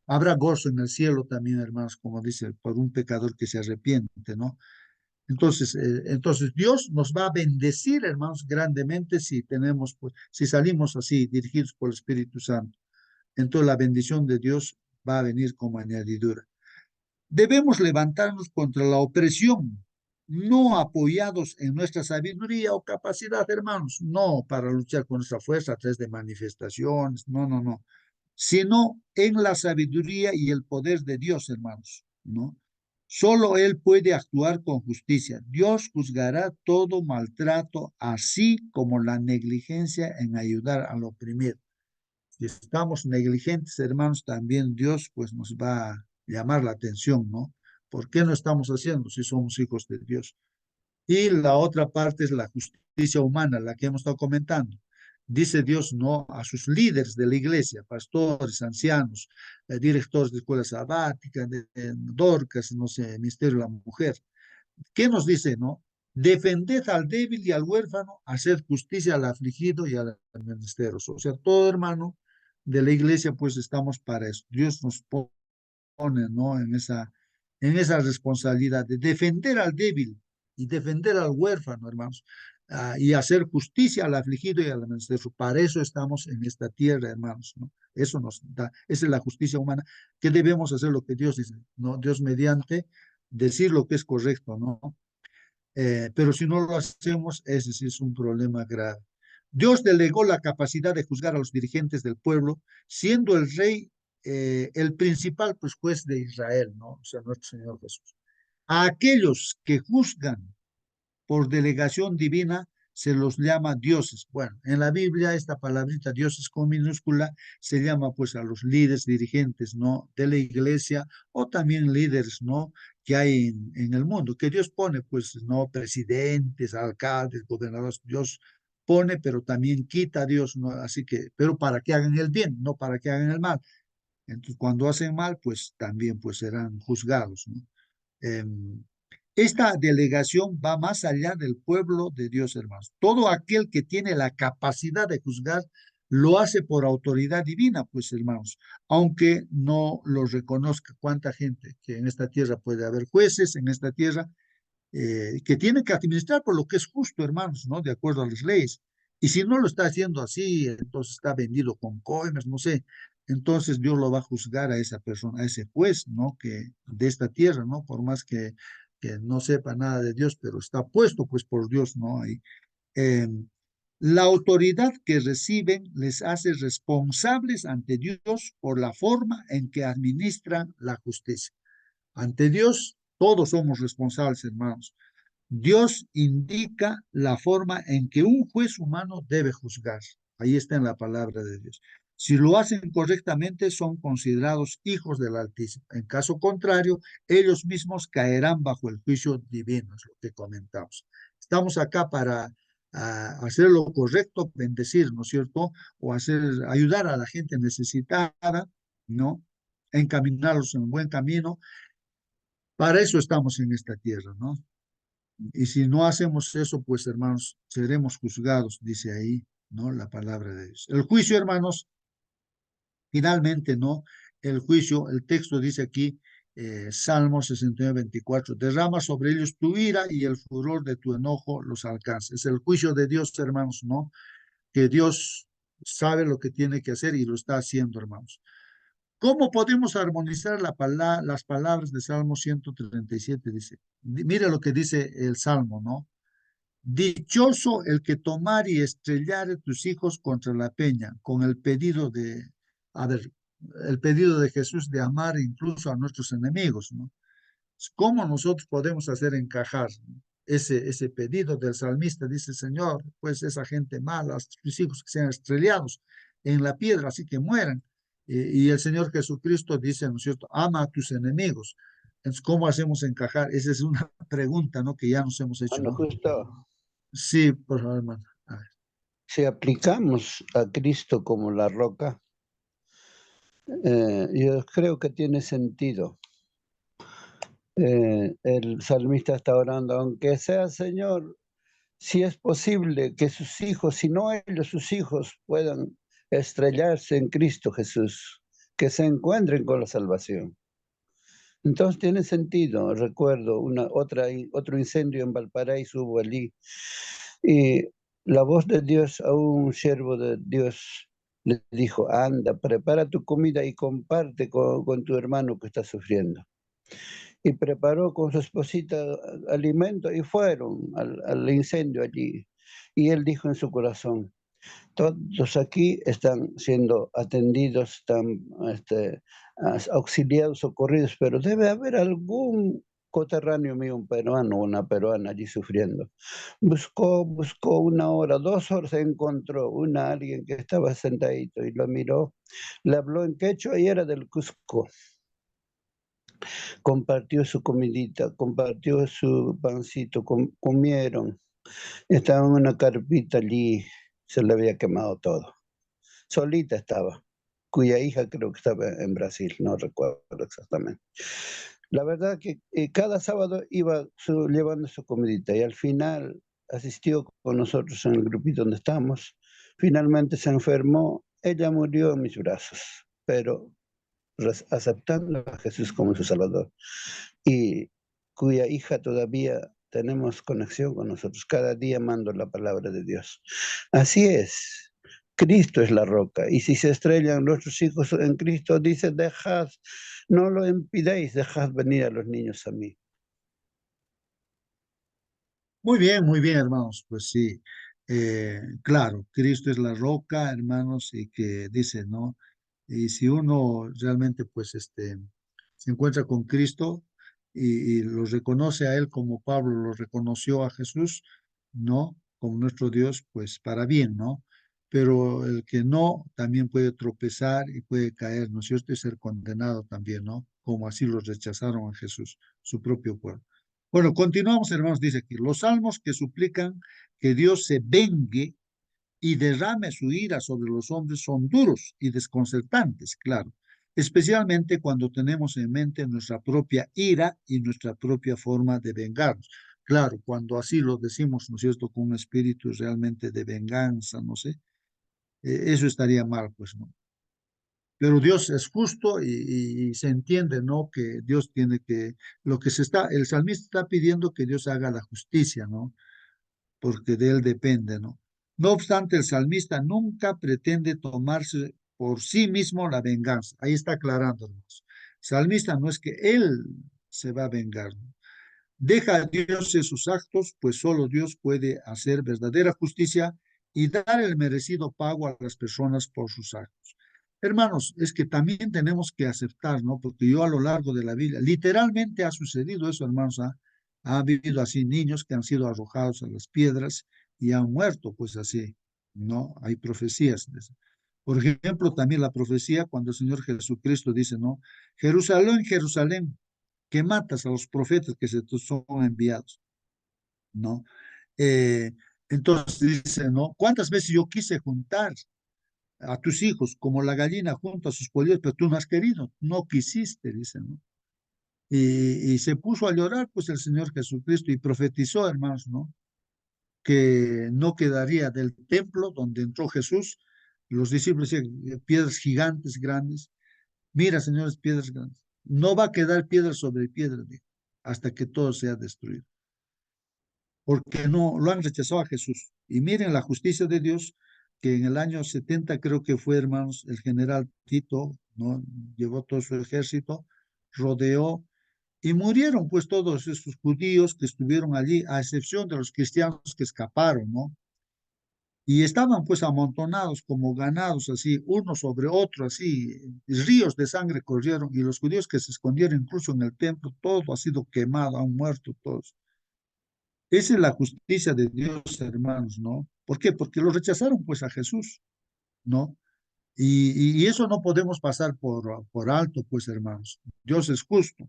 habrá gozo en el cielo también, hermanos, como dice, por un pecador que se arrepiente, ¿no? Entonces Dios nos va a bendecir, hermanos, grandemente si tenemos, pues, si salimos así, dirigidos por el Espíritu Santo. Entonces la bendición de Dios va a venir como añadidura. Debemos levantarnos contra la opresión, no apoyados en nuestra sabiduría o capacidad, hermanos, no para luchar con nuestra fuerza a través de manifestaciones, no, sino en la sabiduría y el poder de Dios, hermanos, ¿no? Solo Él puede actuar con justicia. Dios juzgará todo maltrato, así como la negligencia en ayudar al oprimido. Si estamos negligentes, hermanos, también Dios pues nos va a llamar la atención, ¿no? ¿Por qué no estamos haciendo si somos hijos de Dios? Y la otra parte es la justicia humana, la que hemos estado comentando. Dice Dios no a sus líderes de la iglesia, pastores, ancianos, directores de escuelas sabáticas, de Dorcas, no sé, Ministerio de la Mujer. ¿Qué nos dice, no? Defended al débil y al huérfano, hacer justicia al afligido y al menesteroso. O sea, todo hermano de la iglesia, pues estamos para eso. Dios nos pone, ¿no? En esa responsabilidad de defender al débil y defender al huérfano, hermanos, y hacer justicia al afligido y al menesteroso. Para eso estamos en esta tierra, hermanos, ¿no? Eso nos da, esa es la justicia humana, que debemos hacer lo que Dios dice, ¿no? Dios mediante decir lo que es correcto, ¿no? Pero si no lo hacemos, ese sí es un problema grave. Dios delegó la capacidad de juzgar a los dirigentes del pueblo, siendo el rey el principal pues, juez de Israel, ¿no? O sea, nuestro Señor Jesús. A aquellos que juzgan por delegación divina se los llama dioses. Bueno, en la Biblia esta palabrita dioses con minúscula se llama pues a los líderes dirigentes, ¿no? De la iglesia o también líderes, ¿no? Que hay en el mundo, que Dios pone pues, ¿no? Presidentes, alcaldes, gobernadores, Dios pone, pero también quita a Dios, ¿no? Así que, pero para que hagan el bien, no para que hagan el mal. Entonces, cuando hacen mal, pues también pues serán juzgados, ¿no? Esta delegación va más allá del pueblo de Dios, hermanos. Todo aquel que tiene la capacidad de juzgar lo hace por autoridad divina, pues, hermanos, aunque no lo reconozca. Cuánta gente que en esta tierra puede haber jueces, en esta tierra, que tienen que administrar por lo que es justo, hermanos, ¿no? De acuerdo a las leyes. Y si no lo está haciendo así, entonces está vendido con coimas, no sé. Entonces Dios lo va a juzgar a esa persona, a ese juez, ¿no? Que de esta tierra, ¿no? Por más que no sepa nada de Dios, pero está puesto pues por Dios, ¿no? La autoridad que reciben les hace responsables ante Dios por la forma en que administran la justicia. Ante Dios, todos somos responsables, hermanos. Dios indica la forma en que un juez humano debe juzgar. Ahí está en la palabra de Dios. Si lo hacen correctamente, son considerados hijos del Altísimo. En caso contrario, ellos mismos caerán bajo el juicio divino, es lo que comentamos. Estamos acá para hacer lo correcto, bendecir, ¿no es cierto? O ayudar a la gente necesitada, ¿no? Encaminarlos en un buen camino. Para eso estamos en esta tierra, ¿no? Y si no hacemos eso, pues hermanos, seremos juzgados, dice ahí, ¿no? La palabra de Dios. El juicio, hermanos, finalmente, ¿no? El juicio, el texto dice aquí Salmo 69:24, derrama sobre ellos tu ira y el furor de tu enojo los alcanza. Es el juicio de Dios, hermanos, ¿no? Que Dios sabe lo que tiene que hacer y lo está haciendo, hermanos. ¿Cómo podemos armonizar las palabras de Salmo 137? Dice, mira lo que dice el Salmo, ¿no? Dichoso el que tomar y estrellare tus hijos contra la peña, con el pedido el pedido de Jesús de amar incluso a nuestros enemigos, ¿no? ¿Cómo nosotros podemos hacer encajar ese pedido del salmista? Dice, Señor, pues esa gente mala, tus hijos que sean estrellados en la piedra, así que mueran. Y el Señor Jesucristo dice, ¿no es cierto?, ama a tus enemigos. Entonces, ¿cómo hacemos encajar? Esa es una pregunta, ¿no?, que ya nos hemos hecho, Bueno, ¿no? justo Sí, por favor, hermano. A ver. si aplicamos a Cristo como la roca, yo creo que tiene sentido. El salmista está orando, aunque sea, Señor, si es posible que sus hijos, si no ellos, sus hijos puedan estrellarse en Cristo Jesús, que se encuentren con la salvación. Entonces tiene sentido. Recuerdo otro incendio en Valparaíso hubo allí, y la voz de Dios a un siervo de Dios le dijo, anda, prepara tu comida y comparte con tu hermano que está sufriendo. Y preparó con su esposita alimento y fueron al incendio allí. Y él dijo en su corazón, todos aquí están siendo atendidos, están auxiliados, socorridos, pero debe haber algún coterráneo mío, un peruano o una peruana allí sufriendo. Buscó 1 hora, 2 horas, encontró alguien que estaba sentadito y lo miró, le habló en quechua y era del Cusco. Compartió su comidita, compartió su pancito, comieron. Estaba en una carpita allí, se le había quemado todo. Solita estaba, cuya hija creo que estaba en Brasil, no recuerdo exactamente. La verdad que cada sábado iba llevando su comidita y al final asistió con nosotros en el grupito donde estábamos. Finalmente se enfermó, ella murió en mis brazos, pero aceptando a Jesús como su Salvador, y cuya hija todavía tenemos conexión con nosotros. Cada día mando la palabra de Dios. Así es, Cristo es la roca, y si se estrellan nuestros hijos en Cristo, dice, dejad, no lo impidáis, dejad venir a los niños a mí. Muy bien, hermanos. Pues sí, claro, Cristo es la roca, hermanos, y que dice, ¿no? Y si uno realmente, pues, se encuentra con Cristo y lo reconoce a Él como Pablo lo reconoció a Jesús, ¿no? Como nuestro Dios, pues para bien, ¿no? Pero el que no, también puede tropezar y puede caer, ¿no es cierto? Y ser condenado también, ¿no? Como así los rechazaron a Jesús, su propio pueblo. Bueno, continuamos, hermanos, dice aquí, los salmos que suplican que Dios se vengue y derrame su ira sobre los hombres son duros y desconcertantes, claro, especialmente cuando tenemos en mente nuestra propia ira y nuestra propia forma de vengarnos. Claro, cuando así lo decimos, ¿no es cierto?, con un espíritu realmente de venganza, no sé, eso estaría mal, pues, ¿no? Pero Dios es justo y se entiende, ¿no? Que Dios tiene que, el salmista está pidiendo que Dios haga la justicia, ¿no? Porque de él depende, ¿no? No obstante, el salmista nunca pretende tomarse por sí mismo la venganza. Ahí está aclarándonos. Salmista no es que él se va a vengar, ¿no? Deja a Dios en sus actos, pues solo Dios puede hacer verdadera justicia y dar el merecido pago a las personas por sus actos. Hermanos, es que también tenemos que aceptar, ¿no? Porque yo a lo largo de la Biblia, literalmente ha sucedido eso, hermanos. Ha habido así niños que han sido arrojados a las piedras y han muerto, pues así, ¿no? Hay profecías de eso. Por ejemplo, también la profecía cuando el Señor Jesucristo dice, ¿no? Jerusalén, Jerusalén, que matas a los profetas que se te son enviados, ¿no? Eh, entonces dice, ¿no? ¿Cuántas veces yo quise juntar a tus hijos como la gallina junto a sus polluelos, pero tú no has querido, no quisiste, dice, ¿no? Y se puso a llorar, pues el Señor Jesucristo y profetizó, hermanos, ¿no? Que no quedaría del templo donde entró Jesús, los discípulos decían, piedras gigantes, grandes. Mira, señores, piedras grandes. No va a quedar piedra sobre piedra, dijo, hasta que todo sea destruido. Porque no lo han rechazado a Jesús. Y miren la justicia de Dios, que en el año 70 creo que fue, hermanos, el general Tito, ¿no? Llevó todo su ejército, rodeó y murieron pues todos esos judíos que estuvieron allí, a excepción de los cristianos que escaparon, ¿no? Y estaban pues amontonados como ganados, así, uno sobre otro, así, ríos de sangre corrieron, y los judíos que se escondieron incluso en el templo, todo ha sido quemado, han muerto todos. Esa es la justicia de Dios, hermanos, ¿no? ¿Por qué? Porque lo rechazaron pues a Jesús, ¿no? Y eso no podemos pasar por alto, pues, hermanos. Dios es justo.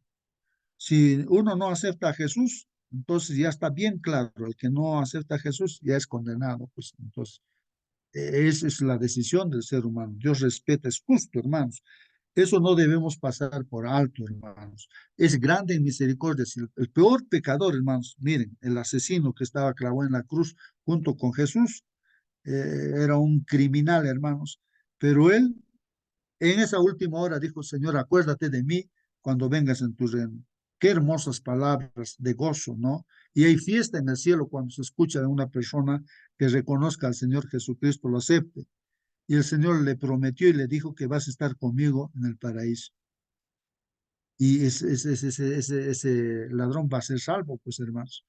Si uno no acepta a Jesús, entonces ya está bien claro, el que no acepta a Jesús ya es condenado, pues. Entonces, esa es la decisión del ser humano. Dios respeta, es justo, hermanos. Eso no debemos pasar por alto, hermanos. Es grande en misericordia. Si el peor pecador, hermanos, miren, el asesino que estaba clavado en la cruz junto con Jesús, era un criminal, hermanos. Pero él, en esa última hora, dijo: Señor, acuérdate de mí cuando vengas en tu reino. Qué hermosas palabras de gozo, ¿no? Y hay fiesta en el cielo cuando se escucha de una persona que reconozca al Señor Jesucristo, lo acepte. Y el Señor le prometió y le dijo que vas a estar conmigo en el paraíso. Y ese ladrón va a ser salvo, pues, hermanos.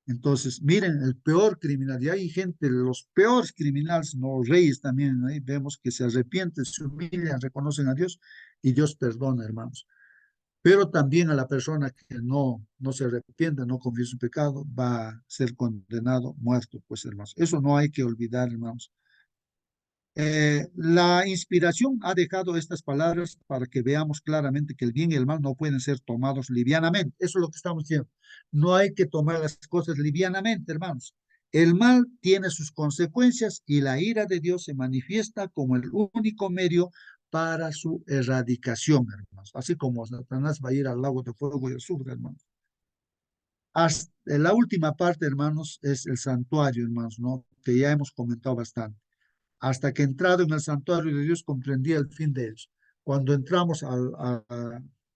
Entonces, miren, el peor criminal, y hay gente, los peores criminales, no, reyes también, ahí vemos que se arrepienten, se humillan, reconocen a Dios y Dios perdona, hermanos. Pero también a la persona que no se arrepiente, no confiesa su pecado, va a ser condenado, muerto, pues, hermanos. Eso no hay que olvidar, hermanos. La inspiración ha dejado estas palabras para que veamos claramente que el bien y el mal no pueden ser tomados livianamente. Eso es lo que estamos diciendo. No hay que tomar las cosas livianamente, hermanos. El mal tiene sus consecuencias y la ira de Dios se manifiesta como el único medio para su erradicación, hermanos. Así como Satanás va a ir al lago de fuego y azufre, hermanos. Hasta la última parte, hermanos, es el santuario, hermanos, ¿no? Que ya hemos comentado bastante. Hasta que entrado en el santuario de Dios comprendía el fin de ellos. Cuando entramos,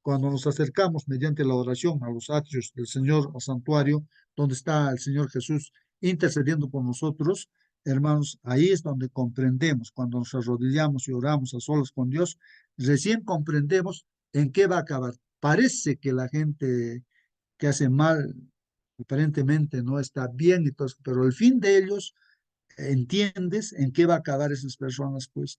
cuando nos acercamos mediante la oración a los atrios del Señor, al santuario, donde está el Señor Jesús intercediendo por nosotros, hermanos, ahí es donde comprendemos, cuando nos arrodillamos y oramos a solas con Dios, recién comprendemos en qué va a acabar. Parece que la gente que hace mal, aparentemente no está bien, y todo, pero el fin de ellos, entiendes en qué va a acabar esas personas, pues,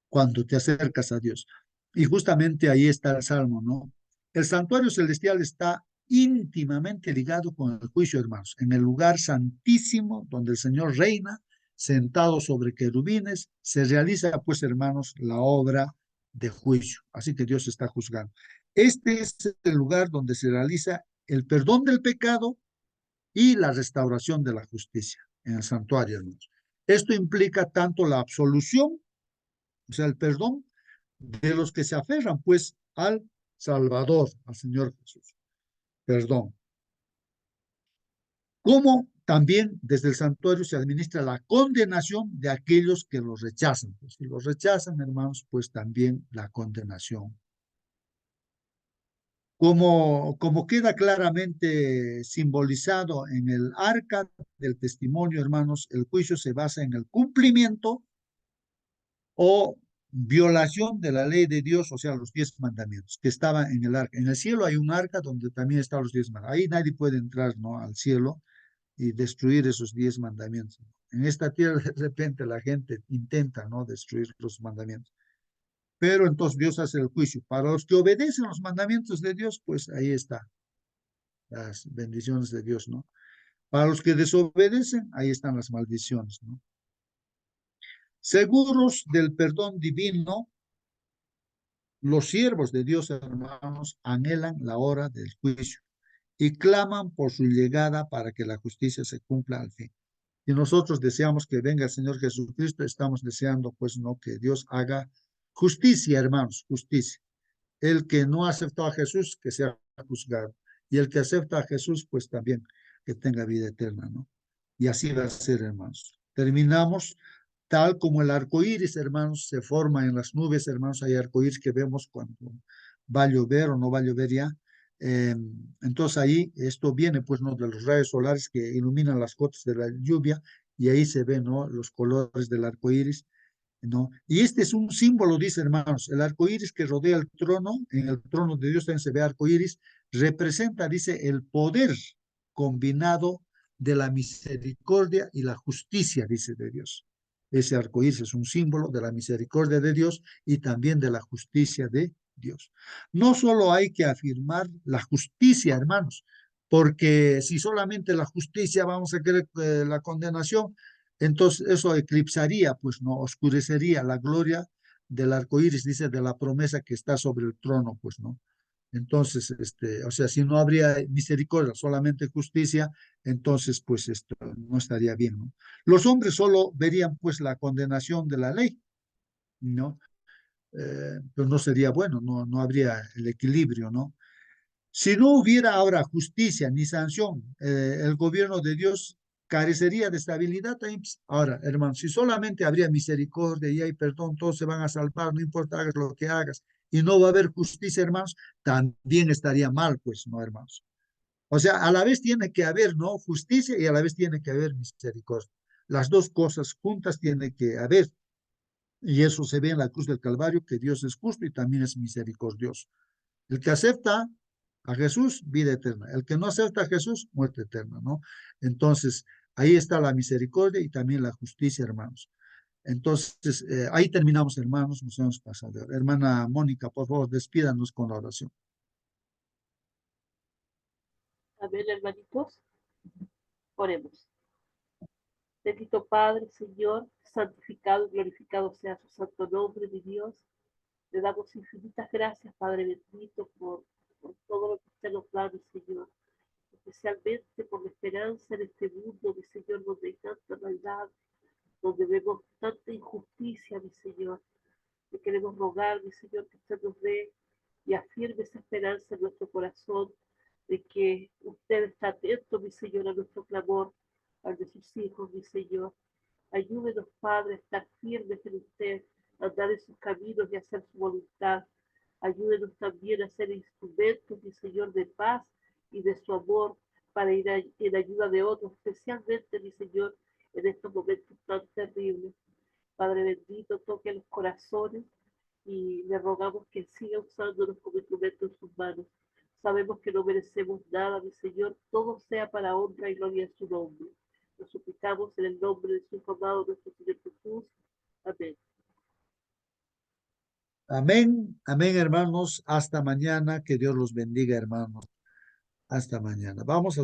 cuando te acercas a Dios. Y justamente ahí está el Salmo, ¿no? El santuario celestial está íntimamente ligado con el juicio, hermanos, en el lugar santísimo donde el Señor reina, sentado sobre querubines, se realiza, pues, hermanos, la obra de juicio. Así que Dios está juzgando. Este es el lugar donde se realiza el perdón del pecado y la restauración de la justicia en el santuario, hermanos. Esto implica tanto la absolución, o sea, el perdón de los que se aferran, pues, al Salvador, al Señor Jesús. Perdón. Como también desde el santuario se administra la condenación de aquellos que los rechazan. Pues, si los rechazan, hermanos, pues también la condenación. Como queda claramente simbolizado en el arca del testimonio, hermanos, el juicio se basa en el cumplimiento o violación de la ley de Dios, o sea, los 10 mandamientos que estaban en el arca. En el cielo hay un arca donde también están los 10 mandamientos. Ahí nadie puede entrar, ¿no?, al cielo y destruir esos 10 mandamientos. En esta tierra de repente la gente intenta, ¿no?, destruir los mandamientos. Pero entonces Dios hace el juicio. Para los que obedecen los mandamientos de Dios, pues ahí está las bendiciones de Dios, ¿no? Para los que desobedecen, ahí están las maldiciones, ¿no? Seguros del perdón divino, los siervos de Dios, hermanos, anhelan la hora del juicio y claman por su llegada para que la justicia se cumpla al fin. Y nosotros deseamos que venga el Señor Jesucristo, estamos deseando, pues, no, que Dios haga justicia, hermanos, justicia. El que no aceptó a Jesús, que sea juzgado. Y el que acepta a Jesús, pues también que tenga vida eterna, ¿no? Y así va a ser, hermanos. Terminamos tal como el arco iris, hermanos, se forma en las nubes, hermanos. Hay arco iris que vemos cuando va a llover o no va a llover ya. Entonces ahí esto viene pues no de los rayos solares que iluminan las gotas de la lluvia y ahí se ven no los colores del arco iris, ¿no? Y este es un símbolo, dice hermanos, el arco iris que rodea el trono, en el trono de Dios también se ve arco iris, representa, dice, el poder combinado de la misericordia y la justicia, dice de Dios. Ese arco iris es un símbolo de la misericordia de Dios y también de la justicia de Dios. No solo hay que afirmar la justicia, hermanos, porque si solamente la justicia vamos a querer la condenación, entonces eso eclipsaría, pues no, oscurecería la gloria del arco iris, dice, de la promesa que está sobre el trono, pues no. Entonces, o sea, si no habría misericordia, solamente justicia, entonces, pues esto no estaría bien, ¿no? Los hombres solo verían, pues, la condenación de la ley, ¿no? Pues no sería bueno, no habría el equilibrio, ¿no? Si no hubiera ahora justicia ni sanción, el gobierno de Dios carecería de estabilidad. Ahora, hermano, si solamente habría misericordia y hay perdón, todos se van a salvar, no importa hagas lo que hagas, y no va a haber justicia, hermanos, también estaría mal, pues, ¿no, hermanos? O sea, a la vez tiene que haber, ¿no? Justicia y a la vez tiene que haber misericordia. Las dos cosas juntas tiene que haber. Y eso se ve en la cruz del Calvario, que Dios es justo y también es misericordioso. El que acepta a Jesús, vida eterna. El que no acepta a Jesús, muerte eterna, ¿no? Entonces, ahí está la misericordia y también la justicia, hermanos. Entonces, ahí terminamos, hermanos, nos hemos pasado. Hermana Mónica, por favor, despídanos con la oración. Amén, hermanitos. Oremos. Bendito Padre, Señor, santificado y glorificado sea su santo nombre, mi Dios. Le damos infinitas gracias, Padre bendito, por todo lo que usted nos da, mi Señor. Especialmente por la esperanza en este mundo, mi Señor, donde hay tanta maldad, donde vemos tanta injusticia, mi Señor. Le queremos rogar, mi Señor, que usted nos dé y afirme esa esperanza en nuestro corazón, de que usted está atento, mi Señor, a nuestro clamor, al de sus hijos, mi Señor. Ayúdenos, Padre, a estar firmes en usted, a andar en sus caminos y a hacer su voluntad. Ayúdenos también a ser instrumentos, mi Señor, de paz y de su amor para ir en ayuda de otros, especialmente, mi Señor, en estos momentos tan terribles. Padre bendito, toque los corazones y le rogamos que siga usándonos como instrumentos en sus manos. Sabemos que no merecemos nada, mi Señor, todo sea para honra y gloria en su nombre. Lo suplicamos en el nombre de su Hijo amado, nuestro Señor Jesús. Amén. Amén, amén, hermanos. Hasta mañana. Que Dios los bendiga, hermanos. Hasta mañana. Vamos a